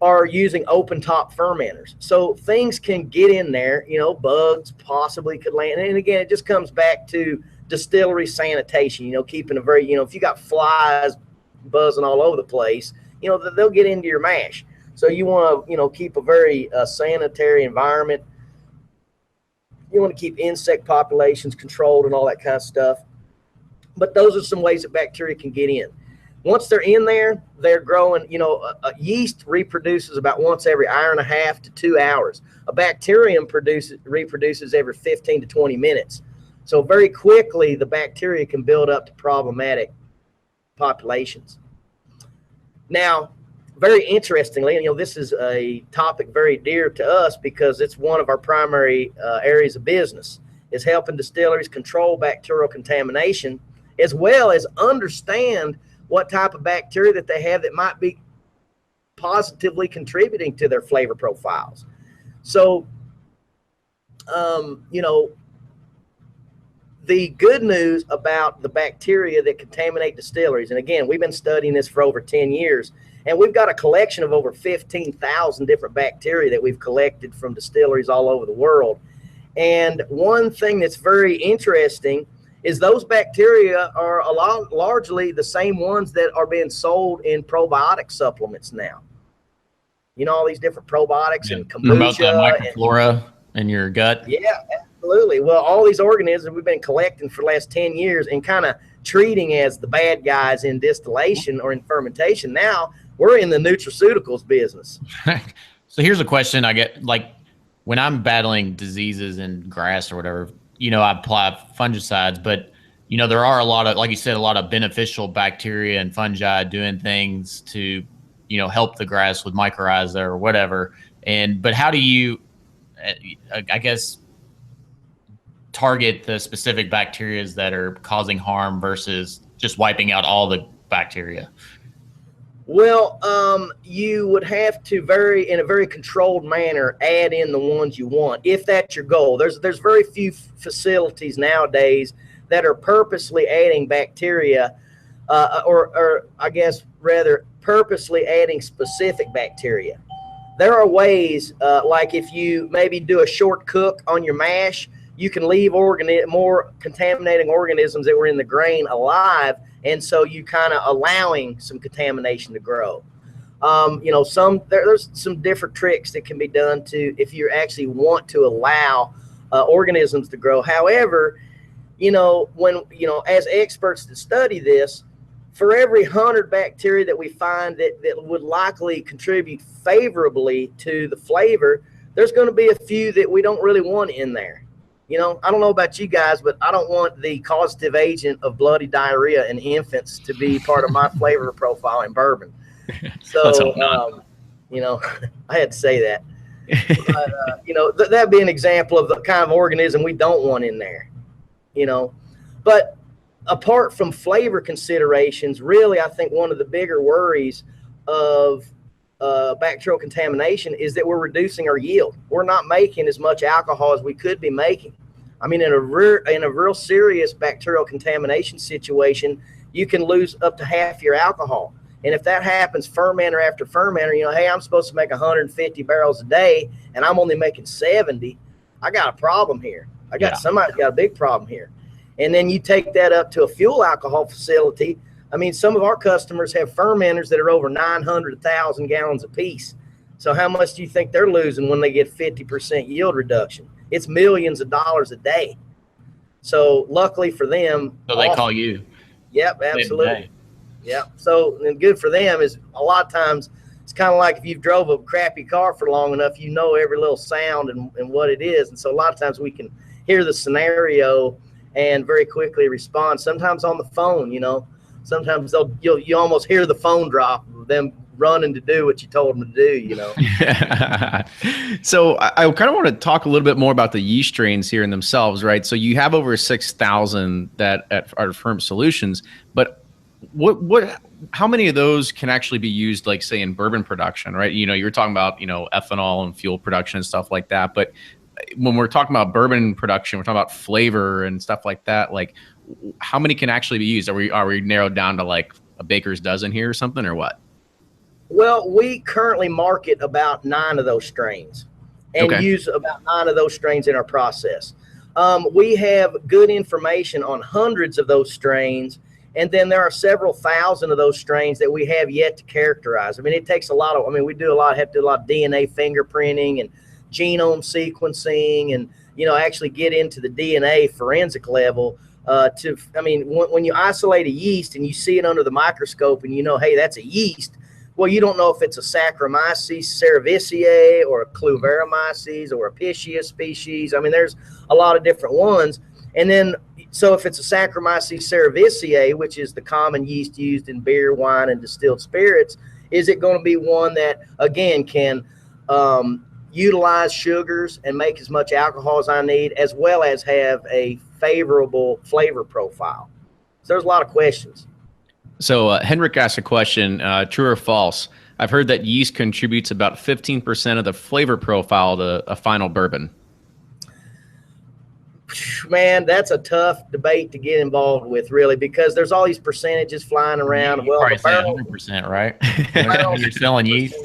are using open top fermenters. So things can get in there, you know, bugs possibly could land. And again, it just comes back to distillery sanitation, you know, keeping a very, you know, if you got flies buzzing all over the place, you know, they'll get into your mash. So you want to, you know, keep a very sanitary environment. You want to keep insect populations controlled and all that kind of stuff. But those are some ways that bacteria can get in. Once they're in there, they're growing, you know, yeast reproduces about once every hour and a half to 2 hours. A bacterium reproduces every 15 to 20 minutes. So very quickly, the bacteria can build up to problematic populations. Now, very interestingly, and, you know, this is a topic very dear to us because it's one of our primary areas of business, is helping distilleries control bacterial contamination, as well as understand what type of bacteria that they have that might be positively contributing to their flavor profiles. So, you know, the good news about the bacteria that contaminate distilleries, and again, we've been studying this for over 10 years, and we've got a collection of over 15,000 different bacteria that we've collected from distilleries all over the world. And one thing that's very interesting is those bacteria are largely the same ones that are being sold in probiotic supplements now. You know, all these different probiotics and kombucha. About the microflora in your gut. Yeah, absolutely. Well, all these organisms we've been collecting for the last 10 years and kind of treating as the bad guys in distillation or in fermentation. Now we're in the nutraceuticals business. So here's a question I get, like when I'm battling diseases in grass or whatever, you know, I apply fungicides, but you know, there are a lot of, like you said, a lot of beneficial bacteria and fungi doing things to, you know, help the grass with mycorrhiza or whatever. But how do you, I guess, target the specific bacteria that are causing harm versus just wiping out all the bacteria? Well, you would have to in a very controlled manner, add in the ones you want, if that's your goal. There's very few facilities nowadays that are purposely adding bacteria, or I guess rather purposely adding specific bacteria. There are ways, like if you maybe do a short cook on your mash, you can leave more contaminating organisms that were in the grain alive, and so you kind of allowing some contamination to grow. You know, there's some different tricks that can be done to if you actually want to allow organisms to grow. However, you know, as experts that study this, for every 100 bacteria that we find that would likely contribute favorably to the flavor, there's going to be a few that we don't really want in there. You know, I don't know about you guys, but I don't want the causative agent of bloody diarrhea in infants to be part of my flavor profile in bourbon. So, you know, I had to say that. But, you know, that'd be an example of the kind of organism we don't want in there, you know. But apart from flavor considerations, really, I think one of the bigger worries of bacterial contamination is that we're reducing our yield. We're not making as much alcohol as we could be making. I mean, in a real serious bacterial contamination situation, you can lose up to half your alcohol. And if that happens fermenter after fermenter, you know, hey, I'm supposed to make 150 barrels a day and I'm only making 70. I got a problem here. Somebody's got a big problem here. And then you take that up to a fuel alcohol facility. I mean, some of our customers have fermenters that are over 900,000 gallons apiece. So how much do you think they're losing when they get 50% yield reduction? It's millions of dollars a day. So luckily for them. So they call you. Yep, absolutely. Yep. So and good for them is a lot of times it's kind of like if you've drove a crappy car for long enough, you know every little sound and what it is. And so a lot of times we can hear the scenario and very quickly respond. Sometimes on the phone, you know. Sometimes you almost hear the phone drop of them running to do what you told them to do, you know. So I kind of want to talk a little bit more about the yeast strains here in themselves, right? So you have over 6,000 that are Ferm Solutions, but how many of those can actually be used, like say in bourbon production, right? You know, you're talking about, you know, ethanol and fuel production and stuff like that, but when we're talking about bourbon production, we're talking about flavor and stuff like that. Like, how many can actually be used? Are we narrowed down to like a baker's dozen here or something, or what? Well, we currently market about 9 of those strains and use about 9 of those strains in our process. We have good information on hundreds of those strains, and then there are several thousand of those strains that we have yet to characterize. I mean, it takes a lot of, we have to do a lot of DNA fingerprinting and genome sequencing, and, actually get into the DNA forensic level when you isolate a yeast and you see it under the microscope and hey, that's a yeast. Well, you don't know if it's a Saccharomyces cerevisiae or a Cluveromyces or a Piscia species. I mean, there's a lot of different ones. And then, so if it's a Saccharomyces cerevisiae, which is the common yeast used in beer, wine, and distilled spirits, is it going to be one that, again, can utilize sugars and make as much alcohol as I need, as well as have a favorable flavor profile? So there's a lot of questions. So Henrik asked a question, true or false? I've heard that yeast contributes about 15% of the flavor profile to a final bourbon. Man, that's a tough debate to get involved with, really, because there's all these percentages flying around. You probably say 100%, right? When you're selling yeast.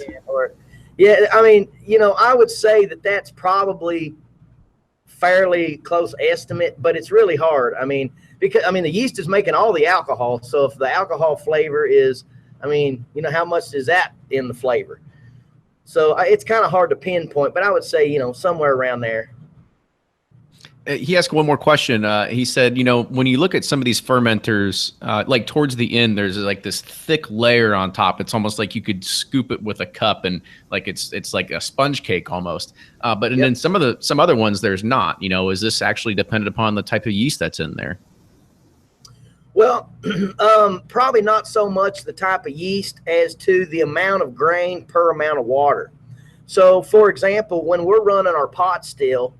I would say that's probably fairly close estimate, but it's really hard. Because the yeast is making all the alcohol. So if the alcohol flavor is, how much is that in the flavor? So it's kind of hard to pinpoint, but I would say, somewhere around there. He asked one more question. He said, when you look at some of these fermenters, like towards the end, there's like this thick layer on top. It's almost like you could scoop it with a cup, and like it's like a sponge cake almost. Then some other ones there's not. Is this actually dependent upon the type of yeast that's in there? Well, probably not so much the type of yeast as to the amount of grain per amount of water. So, for example, when we're running our pot still,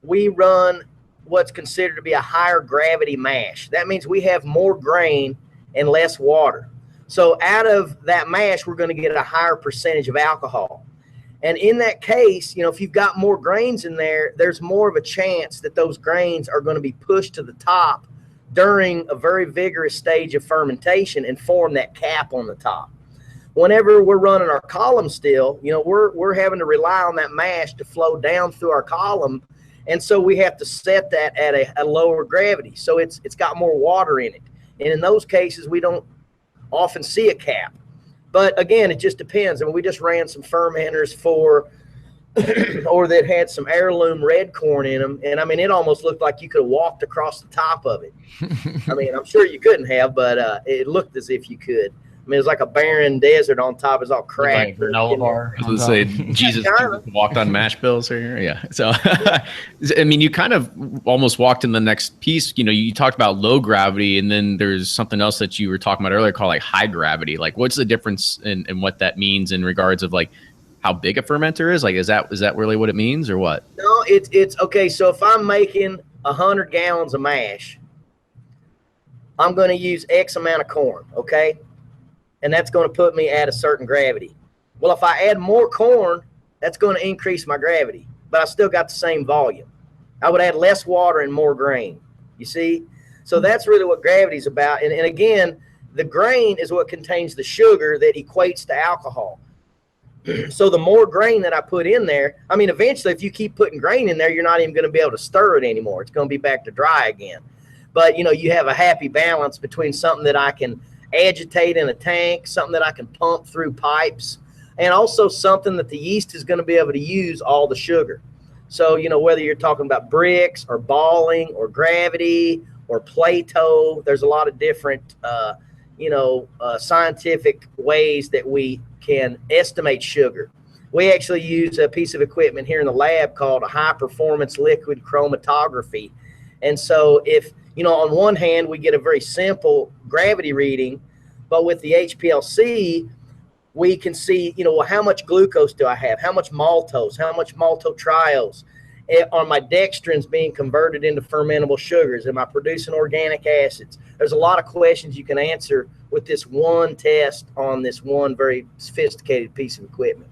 we run what's considered to be a higher gravity mash. That means we have more grain and less water. So out of that mash, we're going to get a higher percentage of alcohol. And in that case, if you've got more grains in there, there's more of a chance that those grains are going to be pushed to the top during a very vigorous stage of fermentation and form that cap on the top. Whenever we're running our column still, we're having to rely on that mash to flow down through our column. And so we have to set that at a lower gravity. So it's got more water in it. And in those cases, we don't often see a cap. But again, it just depends. We just ran some fermenters or that had some heirloom red corn in them. And it almost looked like you could have walked across the top of it. I'm sure you couldn't have, but it looked as if you could. It was like a barren desert on top. It's all cracked. Like granola bar. I was going to say, Jesus walked on mash bills here. Yeah. So, you kind of almost walked in the next piece. You talked about low gravity, and then there's something else that you were talking about earlier called like high gravity. Like, what's the difference in what that means in regards of like how big a fermenter is? Like, is that really what it means, or what? No, it's okay. So if I'm making 100 gallons of mash, I'm going to use X amount of corn. Okay. And that's going to put me at a certain gravity. Well, if I add more corn, that's going to increase my gravity, but I still got the same volume. I would add less water and more grain, you see? So that's really what gravity is about. And again, the grain is what contains the sugar that equates to alcohol. So the more grain that I put in there, eventually if you keep putting grain in there, you're not even going to be able to stir it anymore. It's going to be back to dry again. But, you have a happy balance between something that I can agitate in a tank, something that I can pump through pipes, and also something that the yeast is going to be able to use all the sugar. So, whether you're talking about bricks or balling or gravity or Plato, there's a lot of different, scientific ways that we can estimate sugar. We actually use a piece of equipment here in the lab called a high performance liquid chromatography. And so if, on one hand, we get a very simple gravity reading, but with the HPLC, we can see, how much glucose do I have? How much maltose? How much maltotriose? Are my dextrins being converted into fermentable sugars? Am I producing organic acids? There's a lot of questions you can answer with this one test on this one very sophisticated piece of equipment.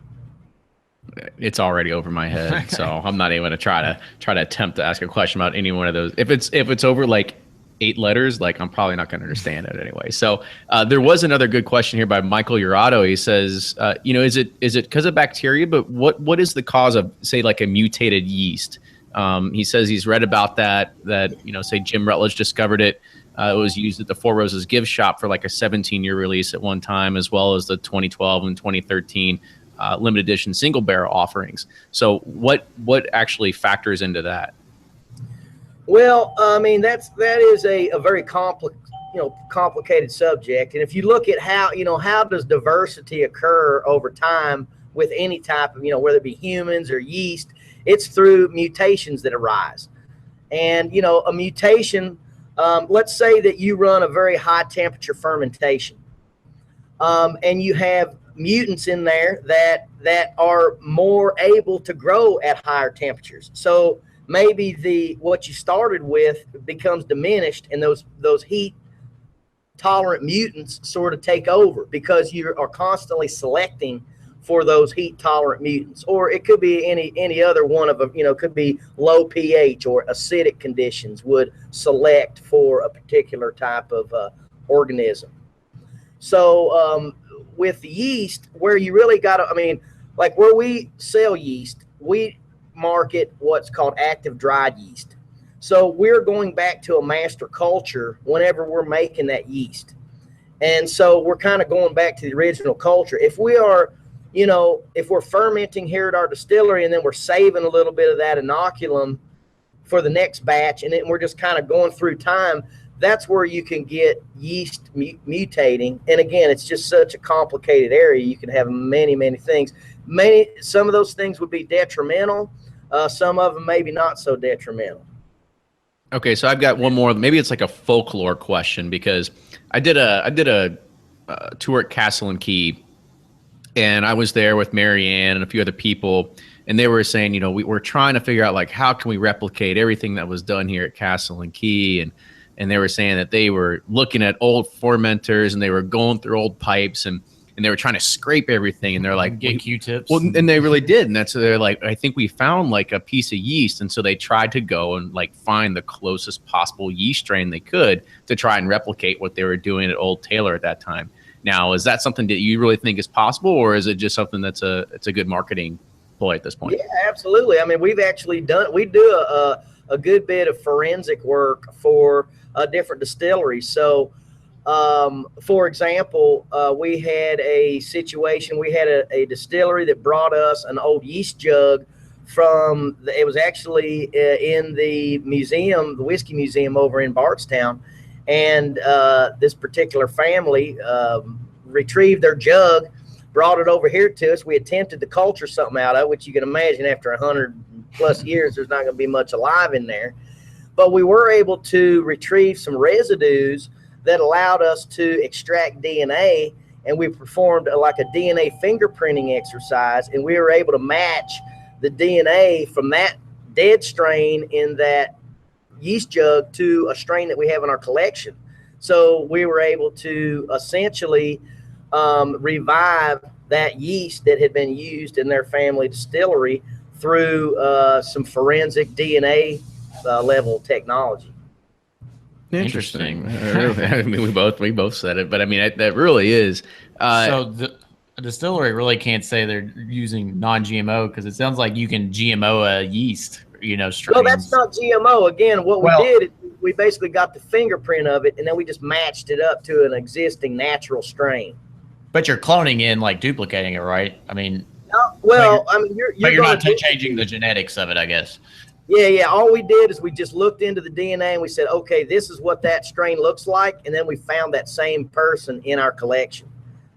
it's already over my head. So I'm not even gonna try to attempt to ask a question about any one of those. If it's over like 8 letters, like I'm probably not gonna understand it anyway. So there was another good question here by Michael Urato. He says, is it because of bacteria, but what is the cause of, say, like a mutated yeast? He says he's read about that say Jim Rutledge discovered it. It was used at the Four Roses gift shop for like a 17-year release at one time, as well as the 2012 and 2013 limited edition single barrel offerings. So what actually factors into that? Well, I mean, that is a very complicated subject. And if you look at how does diversity occur over time with any type of, whether it be humans or yeast, it's through mutations that arise. And, a mutation, let's say that you run a very high temperature fermentation, and you have mutants in there that are more able to grow at higher temperatures. So maybe what you started with becomes diminished, and those heat tolerant mutants sort of take over because you are constantly selecting for those heat tolerant mutants. Or it could be any other one of them, could be low pH or acidic conditions would select for a particular type of organism. So with the yeast, where you really got to, like where we sell yeast, we market what's called active dried yeast. So we're going back to a master culture whenever we're making that yeast. And so we're kind of going back to the original culture. If we are, if we're fermenting here at our distillery and then we're saving a little bit of that inoculum for the next batch, and then we're just kind of going through time, that's where you can get yeast mutating. And again, it's just such a complicated area. You can have many, many things. Some of those things would be detrimental. Some of them maybe not so detrimental. Okay, so I've got one more. Maybe it's like a folklore question, because I did a tour at Castle and Key, and I was there with Mary Ann and a few other people, and they were saying, we're trying to figure out like how can we replicate everything that was done here at Castle and Key, and they were saying that they were looking at old fermenters and they were going through old pipes and they were trying to scrape everything, and they're like, get Q-tips. Well, and they really did. And that's, they're like, I think we found like a piece of yeast. And so they tried to go and like find the closest possible yeast strain they could to try and replicate what they were doing at Old Taylor at that time. Now, is that something that you really think is possible, or is it just something it's a good marketing ploy at this point? Yeah, absolutely. We've actually we do a good bit of forensic work for different distilleries. So, for example, we had a situation. We had a distillery that brought us an old yeast jug it was actually in the museum, the whiskey museum over in Bardstown. And this particular family retrieved their jug, brought it over here to us. We attempted to culture something out of it, which you can imagine after 100+ years, there's not going to be much alive in there. But we were able to retrieve some residues that allowed us to extract DNA, and we performed like a DNA fingerprinting exercise, and we were able to match the DNA from that dead strain in that yeast jug to a strain that we have in our collection. So we were able to essentially revive that yeast that had been used in their family distillery through some forensic DNA level technology. Interesting. We both said it, but that really is. So the distillery really can't say they're using non-GMO, because it sounds like you can GMO a yeast, strains. No, that's not GMO. Again, what we did is we basically got the fingerprint of it, and then we just matched it up to an existing natural strain. But you're cloning in, like duplicating it, right? You're not changing the genetics of it, I guess. Yeah. All we did is we just looked into the DNA and we said, okay, this is what that strain looks like, and then we found that same person in our collection.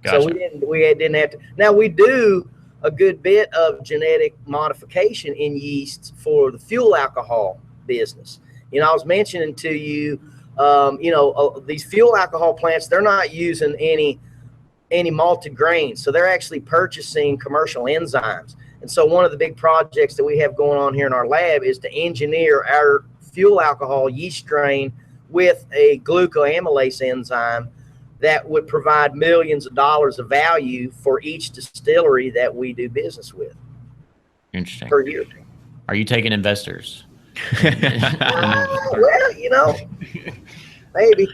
Gotcha. So we didn't have to. Now we do a good bit of genetic modification in yeasts for the fuel alcohol business. I was mentioning to you, these fuel alcohol plants, they're not using any malted grains, so they're actually purchasing commercial enzymes. And so one of the big projects that we have going on here in our lab is to engineer our fuel alcohol yeast strain with a glucoamylase enzyme that would provide millions of dollars of value for each distillery that we do business with. Interesting. per year. Are you taking investors? Well, you know, maybe.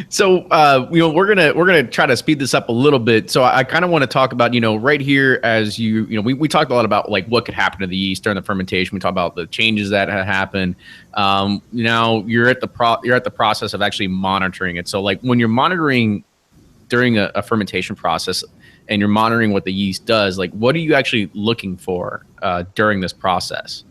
So we're gonna try to speed this up a little bit. So I kind of want to talk about, right here, as we talked a lot about like what could happen to the yeast during the fermentation. We talked about the changes that had happened. Now you're at the process of actually monitoring it. So like when you're monitoring during a fermentation process and you're monitoring what the yeast does, like what are you actually looking for during this process?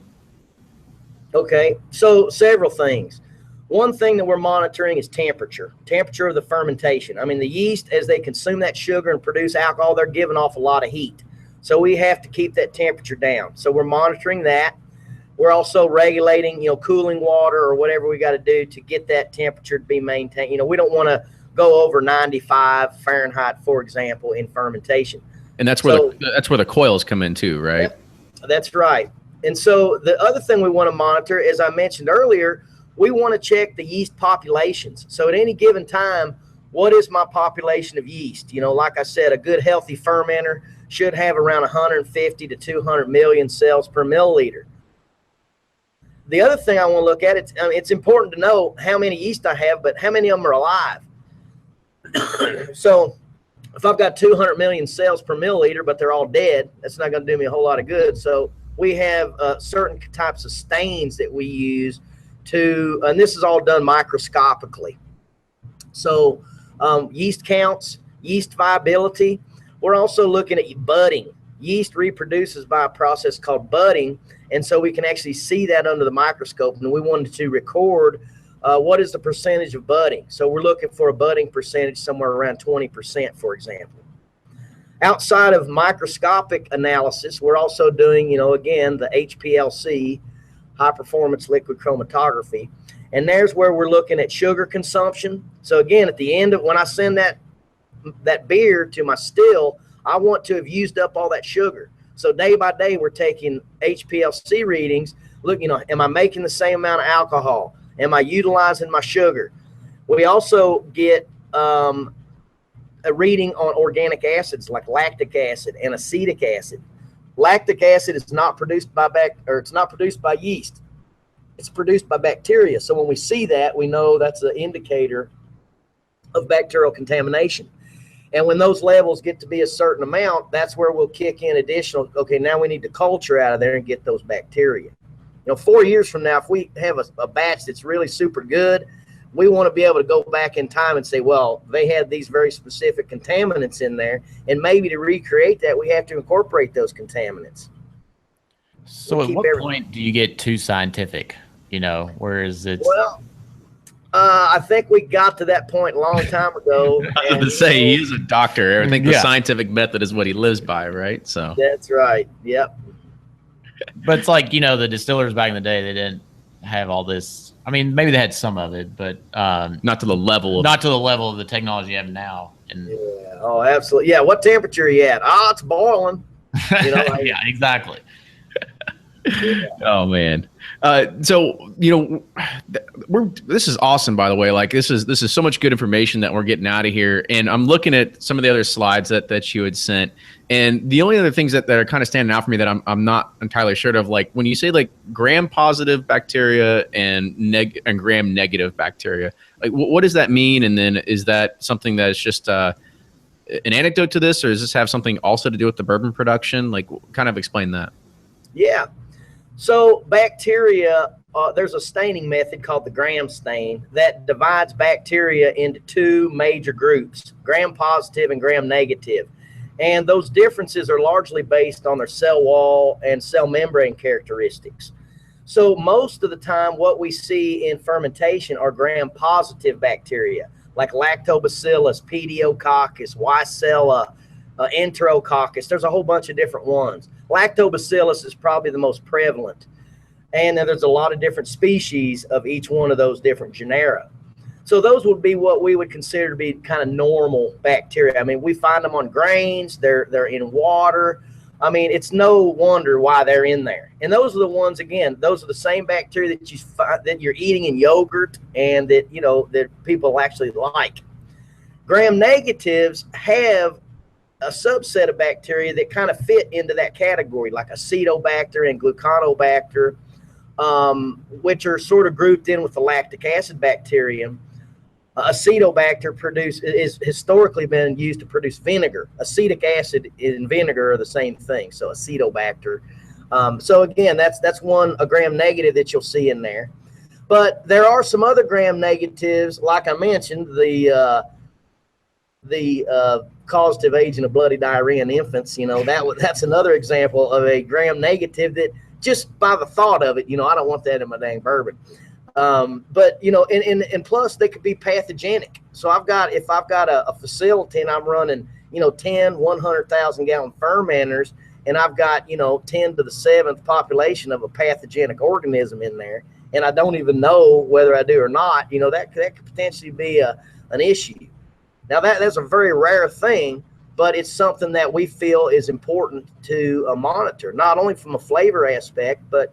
Okay, so several things. One thing that we're monitoring is temperature of the fermentation. I mean, the yeast, as they consume that sugar and produce alcohol, they're giving off a lot of heat. So we have to keep that temperature down. So we're monitoring that. We're also regulating, cooling water or whatever we got to do to get that temperature to be maintained. We don't want to go over 95 Fahrenheit, for example, in fermentation. And that's where the coils come in too, right? That's right. And so the other thing we want to monitor, as I mentioned earlier, we want to check the yeast populations. So at any given time, what is my population of yeast? Like I said, a good healthy fermenter should have around 150 to 200 million cells per milliliter. The other thing I want to look at, it's important to know how many yeast I have, but how many of them are alive. So if I've got 200 million cells per milliliter, but they're all dead, that's not going to do me a whole lot of good. So we have certain types of stains that we use and this is all done microscopically. So yeast counts, yeast viability. We're also looking at budding. Yeast reproduces by a process called budding, and so we can actually see that under the microscope, and we wanted to record what is the percentage of budding. So we're looking for a budding percentage somewhere around 20%, for example. Outside of microscopic analysis, we're also doing, again, the HPLC, high performance liquid chromatography. And there's where we're looking at sugar consumption. So again, at the end of when I send that beer to my still, I want to have used up all that sugar. So day by day, we're taking HPLC readings. Look, am I making the same amount of alcohol? Am I utilizing my sugar? We also get a reading on organic acids like lactic acid and acetic acid. Lactic acid is not produced by it's not produced by yeast. It's produced by bacteria. So when we see that, we know that's an indicator of bacterial contamination. And when those levels get to be a certain amount, that's where we'll kick in additional, okay, now we need to culture out of there and get those bacteria. 4 years from now, if we have a batch that's really super good, we want to be able to go back in time and say, well, they had these very specific contaminants in there, and maybe to recreate that, we have to incorporate those contaminants. So at what point do you get too scientific? Whereas it's... Well, I think we got to that point a long time ago. I was going to say, he is a doctor. I think the scientific method is what he lives by, right? So that's right. Yep. But it's like, the distillers back in the day, they didn't have all this. I mean, maybe they had some of it, but not to the level of the technology you have now. And yeah, oh, absolutely. Yeah, what temperature are you at? Oh, it's boiling. Yeah, exactly. Yeah. Oh man. So this is awesome, by the way. Like this is so much good information that we're getting out of here. And I'm looking at some of the other slides that you had sent. And the only other things that are kind of standing out for me that I'm not entirely sure of, like when you say like gram-positive bacteria and gram-negative bacteria, like what does that mean? And then is that something that is just an anecdote to this, or does this have something also to do with the bourbon production? Like kind of explain that. Yeah. So bacteria, there's a staining method called the gram stain that divides bacteria into two major groups, gram-positive and gram-negative. And those differences are largely based on their cell wall and cell membrane characteristics. So most of the time what we see in fermentation are gram-positive bacteria like Lactobacillus, Pediococcus, Weissella, Enterococcus. There's a whole bunch of different ones. Lactobacillus is probably the most prevalent. And then there's a lot of different species of each one of those different genera. So those would be what we would consider to be kind of normal bacteria. I mean, we find them on grains, they're in water. I mean, it's no wonder why they're in there. And those are the ones, again, those are the same bacteria that you find, that you're eating in yogurt and that, that people actually like. Gram negatives have a subset of bacteria that kind of fit into that category, like Acetobacter and Gluconobacter, which are sort of grouped in with the lactic acid bacterium. Acetobacter is historically been used to produce vinegar. Acetic acid and vinegar are the same thing, so Acetobacter. So again, that's a gram-negative that you'll see in there. But there are some other gram-negatives, like I mentioned, the causative agent of bloody diarrhea in infants. That's another example of a gram-negative that just by the thought of it, I don't want that in my dang bourbon. But and plus they could be pathogenic. So if I've got a facility and I'm running 10 100,000 gallon fermenters, and I've got 10 to the 7th population of a pathogenic organism in there, and I don't even know whether I do or not, that could potentially be an issue. Now that's a very rare thing, but it's something that we feel is important to monitor, not only from a flavor aspect, but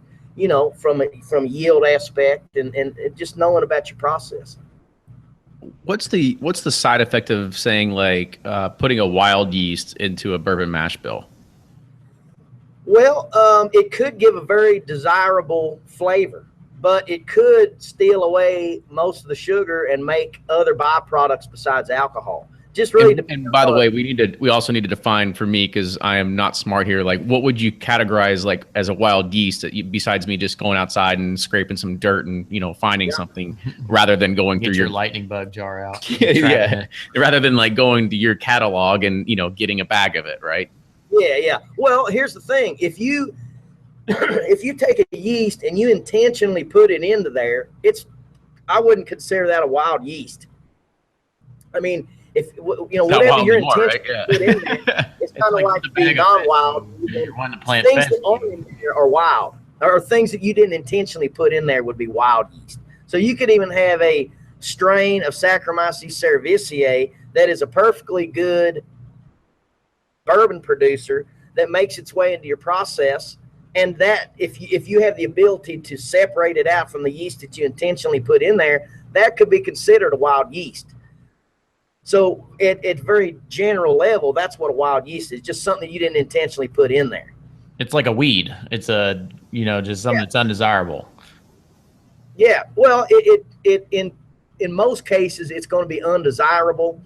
from a yield aspect and just knowing about your process. What's the side effect of saying like putting a wild yeast into a bourbon mash bill? Well, it could give a very desirable flavor, but it could steal away most of the sugar and make other byproducts besides alcohol. Just really depends. And by the way, we also need to define for me, because I am not smart here. Like, what would you categorize like as a wild yeast besides me just going outside and scraping some dirt and finding something, rather than going through your lightning bug jar out? Yeah. Rather than like going to your catalog and getting a bag of it, right? Yeah. Well, here's the thing: if you take a yeast and you intentionally put it into there, I wouldn't consider that a wild yeast. I mean, if whatever your intention to put in there, it's kind of like the non-wild. Things that are in there are wild, or things that you didn't intentionally put in there would be wild yeast. So you could even have a strain of Saccharomyces cerevisiae that is a perfectly good bourbon producer that makes its way into your process, and that if you have the ability to separate it out from the yeast that you intentionally put in there, that could be considered a wild yeast. So at very general level, that's what a wild yeast is, just something that you didn't intentionally put in there. It's like a weed. It's just something that's undesirable. Yeah, well, in most cases it's going to be undesirable.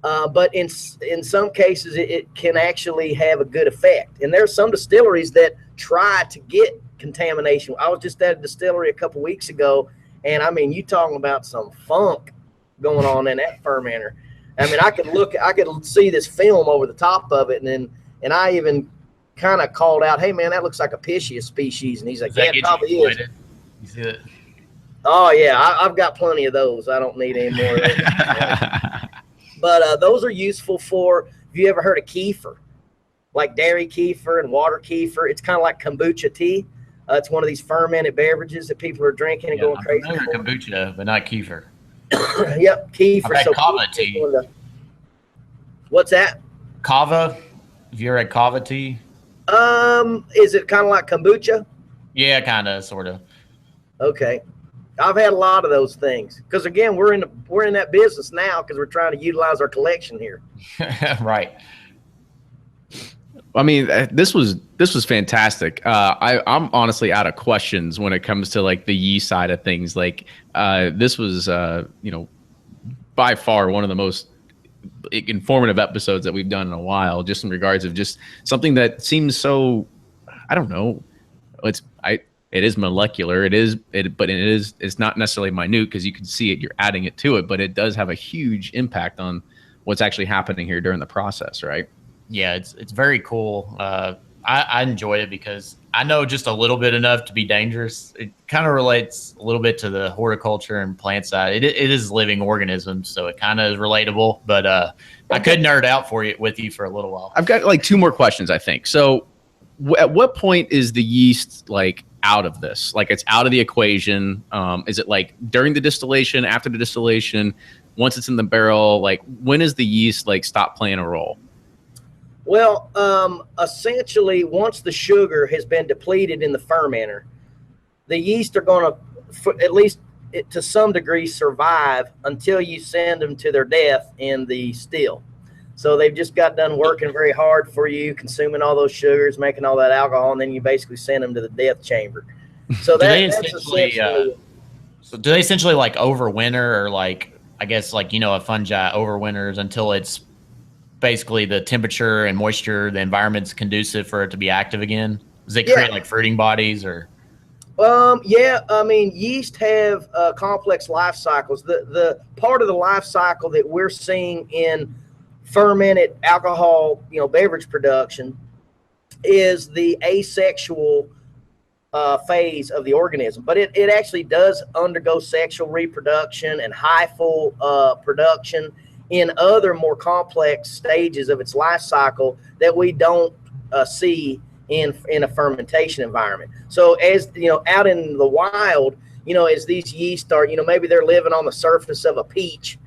But in some cases, it can actually have a good effect. And there are some distilleries that try to get contamination. I was just at a distillery a couple weeks ago, and I mean, you talking about some funk going on in that fermenter. I mean, I could see this film over the top of it, and I even kind of called out, "Hey, man, that looks like a piscius species." And he's like, "Yeah, it probably is." You see it? Oh yeah, I've got plenty of those. I don't need any more of those. But those are useful for, have you ever heard of kefir? Like dairy kefir and water kefir. It's kind of like kombucha tea. It's one of these fermented beverages that people are drinking and going crazy for. Kombucha, but not kefir. Yep, kefir. I've had kava tea. What's that? Kava. Have you ever had kava tea? Is it kind of like kombucha? Yeah, kind of, sort of. Okay. I've had a lot of those things because, again, we're in that business now because we're trying to utilize our collection here. Right. I mean, this was fantastic. I'm honestly out of questions when it comes to like the yeast side of things. Like this was, by far one of the most informative episodes that we've done in a while, just in regards of just something that seems so, I don't know, it is molecular. It's not necessarily minute because you can see it, you're adding it to it, but it does have a huge impact on what's actually happening here during the process, right? Yeah, it's very cool. I enjoy it because I know just a little bit enough to be dangerous. It kind of relates a little bit to the horticulture and plant side. It is living organisms, so it kind of is relatable. But I could nerd out with you for a little while. I've got like two more questions, I think. So at what point is the yeast like out of this? Like it's out of the equation? Is it like during the distillation, after the distillation, once it's in the barrel? Like when is the yeast like stop playing a role? Well, essentially, once the sugar has been depleted in the fermenter, the yeast are going to, at least to some degree, survive until you send them to their death in the still. So they've just got done working very hard for you, consuming all those sugars, making all that alcohol, and then you basically send them to the death chamber. So that's essentially. So do they essentially like overwinter, or like, I guess, like, you know, a fungi overwinters until it's basically the temperature and moisture, the environment's conducive for it to be active again? Does it create like fruiting bodies or? Yeah, I mean, yeast have complex life cycles. The part of the life cycle that we're seeing in fermented alcohol, you know, beverage production is the asexual phase of the organism, but it actually does undergo sexual reproduction and hyphal production in other more complex stages of its life cycle that we don't see in a fermentation environment. So as you know, out in the wild, you know, as these yeast are, you know, maybe they're living on the surface of a peach,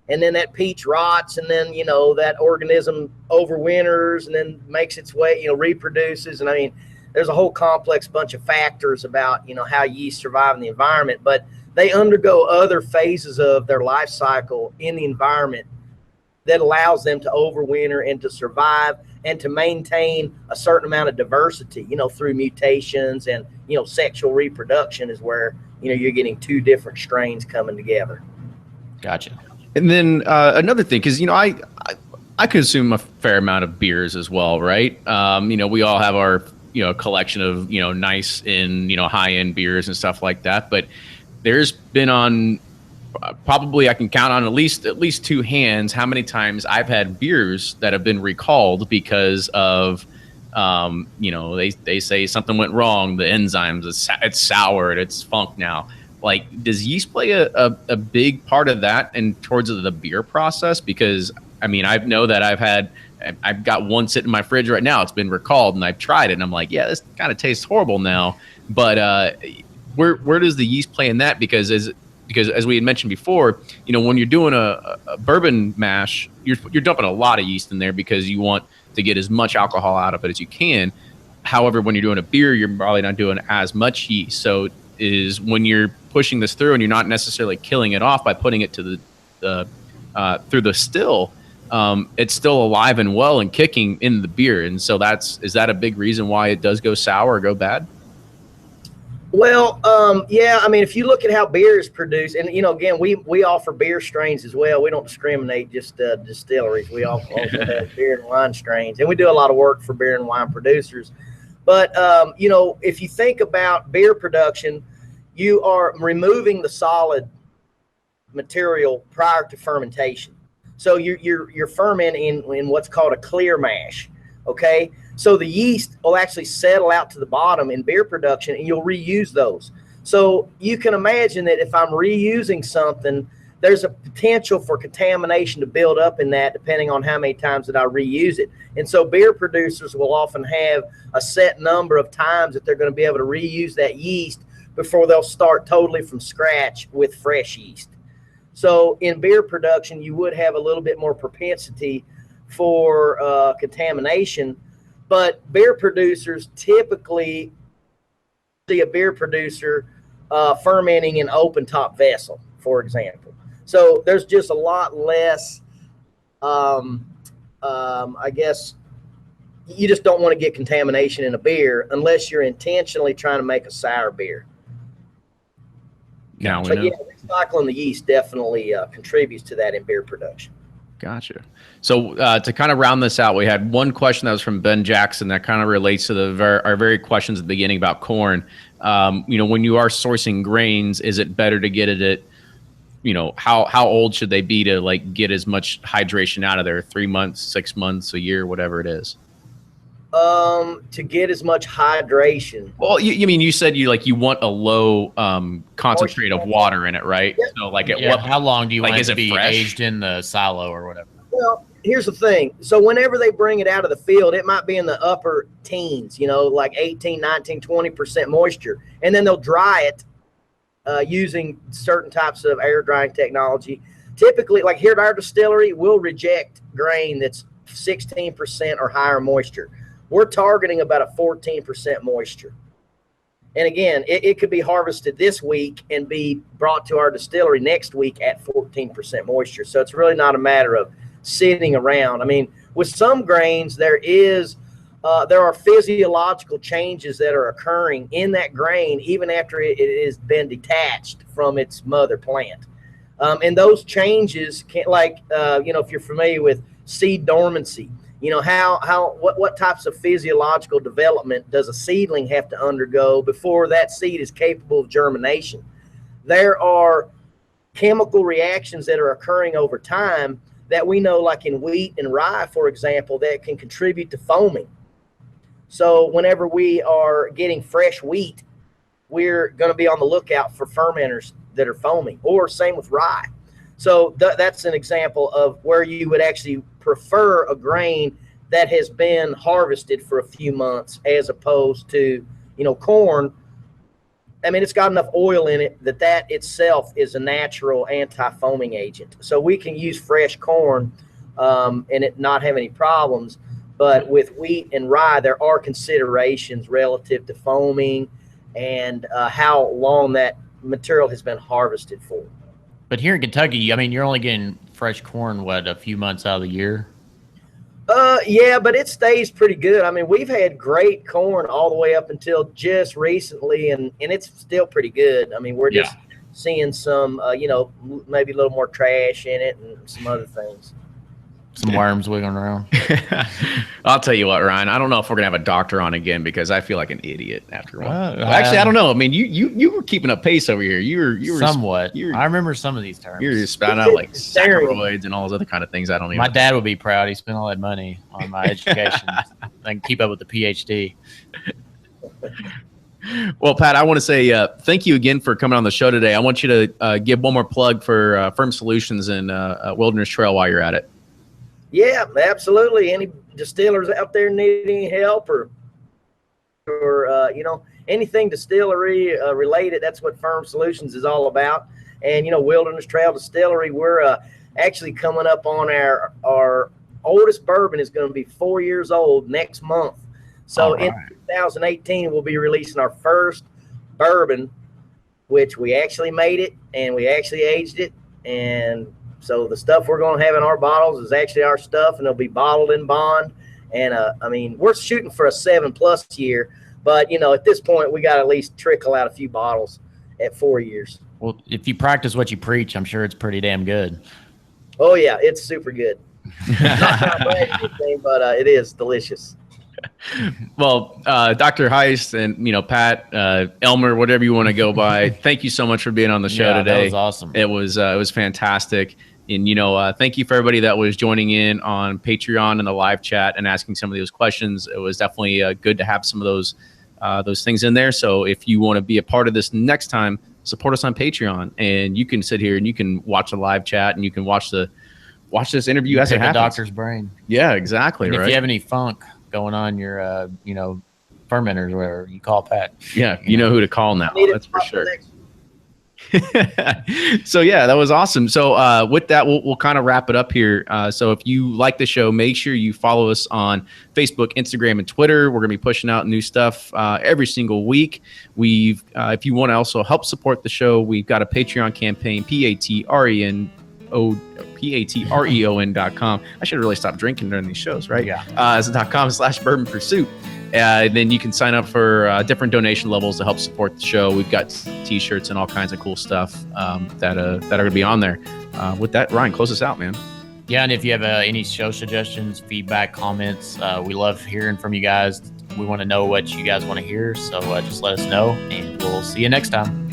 and then that peach rots, and then, you know, that organism overwinters and then makes its way, you know, reproduces. And I mean, there's a whole complex bunch of factors about, you know, how yeast survive in the environment, but they undergo other phases of their life cycle in the environment that allows them to overwinter and to survive and to maintain a certain amount of diversity, you know, through mutations and, you know, sexual reproduction is where, you know, you're getting two different strains coming together. Gotcha. And then another thing, because, you know, I consume a fair amount of beers as well, right? You know, we all have our, you know, collection of, you know, nice and, you know, high end beers and stuff like that. But there's been on probably, I can count on at least two hands how many times I've had beers that have been recalled because of, you know, they say something went wrong, the enzymes, it's soured, it's funk now. Like, does yeast play a big part of that in towards the beer process? Because I mean, I know that I've got one sitting in my fridge right now. It's been recalled, and I've tried it, and I'm like, yeah, this kind of tastes horrible now. But where does the yeast play in that? Because as we had mentioned before, you know, when you're doing a bourbon mash, you're dumping a lot of yeast in there because you want to get as much alcohol out of it as you can. However, when you're doing a beer, you're probably not doing as much yeast. So is when you're pushing this through and you're not necessarily killing it off by putting it to the through the still, it's still alive and well and kicking in the beer. And so is that a big reason why it does go sour or go bad? Well, yeah, I mean, if you look at how beer is produced, and, you know, again, we offer beer strains as well. We don't discriminate just distilleries. We also have beer and wine strains, and we do a lot of work for beer and wine producers. But, you know, if you think about beer production, you are removing the solid material prior to fermentation. So you're fermenting in what's called a clear mash, okay? So the yeast will actually settle out to the bottom in beer production, and you'll reuse those. So you can imagine that if I'm reusing something, there's a potential for contamination to build up in that depending on how many times that I reuse it. And so beer producers will often have a set number of times that they're going to be able to reuse that yeast before they'll start totally from scratch with fresh yeast. So in beer production, you would have a little bit more propensity for contamination. But beer producers typically see a beer producer fermenting in open top vessel, for example. So there's just a lot less, I guess, you just don't want to get contamination in a beer unless you're intentionally trying to make a sour beer. Now so yeah, recycling the yeast definitely contributes to that in beer production. Gotcha. So to kind of round this out, we had one question that was from Ben Jackson that kind of relates to our very questions at the beginning about corn. You know, when you are sourcing grains, is it better to get it at, you know, how old should they be to like get as much hydration out of there? 3 months, 6 months, a year, whatever it is. To get as much hydration. Well, you mean you said you want a low concentrate of water in it, right? Yep. So like how long do you want it to be fresh? aged in the silo or whatever? Well, here's the thing. So whenever they bring it out of the field, it might be in the upper teens, you know, like 18, 19, 20% moisture. And then they'll dry it using certain types of air drying technology. Typically, like here at our distillery, we'll reject grain that's 16% or higher moisture. We're targeting about a 14% moisture. And again, it could be harvested this week and be brought to our distillery next week at 14% moisture. So it's really not a matter of sitting around. I mean, with some grains, there are physiological changes that are occurring in that grain even after it has been detached from its mother plant. And those changes can, if you're familiar with seed dormancy, what types of physiological development does a seedling have to undergo before that seed is capable of germination? There are chemical reactions that are occurring over time that we know, like in wheat and rye, for example, that can contribute to foaming. So whenever we are getting fresh wheat, we're going to be on the lookout for fermenters that are foaming, or same with rye. So that's an example of where you would actually prefer a grain that has been harvested for a few months, as opposed to, corn. I mean, it's got enough oil in it that itself is a natural anti-foaming agent. So we can use fresh corn and it not have any problems. But with wheat and rye, there are considerations relative to foaming and how long that material has been harvested for. But here in Kentucky, I mean, you're only getting fresh corn, a few months out of the year? Yeah, but it stays pretty good. I mean, we've had great corn all the way up until just recently, and it's still pretty good. I mean, we're just seeing some, maybe a little more trash in it and some other things. Some worms wiggling around. I'll tell you what, Ryan, I don't know if we're gonna have a doctor on again, because I feel like an idiot after one. Actually, I don't know. I mean, you were keeping up pace over here. You were somewhat. I remember some of these terms. You're just spouting out like saccharoids and all those other kind of things. I don't even. My dad would be proud. He spent all that money on my education. I can keep up with the PhD. Well, Pat, I want to say thank you again for coming on the show today. I want you to give one more plug for Ferm Solutions and Wilderness Trail while you're at it. Yeah, absolutely. Any distillers out there need any help or anything distillery related, that's what Ferm Solutions is all about. And, Wilderness Trail Distillery, we're actually coming up on our oldest bourbon is going to be 4 years old next month. So in 2018, we'll be releasing our first bourbon, which we actually made it and we actually aged it. And so the stuff we're going to have in our bottles is actually our stuff, and it'll be bottled in bond. And, we're shooting for a 7+ year, but, at this point, we got to at least trickle out a few bottles at 4 years. Well, if you practice what you preach, I'm sure it's pretty damn good. Oh, yeah, it's super good. Not bad, but it is delicious. Well, Dr. Heist and, Pat, Elmer, whatever you want to go by, thank you so much for being on the show today. That was awesome. It was fantastic. And, thank you for everybody that was joining in on Patreon and the live chat and asking some of those questions. It was definitely good to have some of those things in there. So if you want to be a part of this next time, support us on Patreon, and you can sit here and you can watch the live chat and you can watch this interview as it happens. The doctor's brain. Yeah, exactly. And right. If you have any funk going on your, fermenters or whatever, you call Pat. Yeah, you know who to call now. That's for sure. So yeah, that was awesome. So with that, we'll kind of wrap it up here. So if you like the show, make sure you follow us on Facebook, Instagram, and Twitter. We're gonna be pushing out new stuff every single week. If you want to also help support the show, we've got a Patreon campaign, patreon.com. I should really stop drinking during these shows, right? Yeah. It's .com/bourbon pursuit. Then you can sign up for different donation levels to help support the show. We've got t-shirts and all kinds of cool stuff that are going to be on there. With that, Ryan, close us out, man. Yeah, and if you have any show suggestions, feedback, comments, we love hearing from you guys. We want to know what you guys want to hear, so just let us know, and we'll see you next time.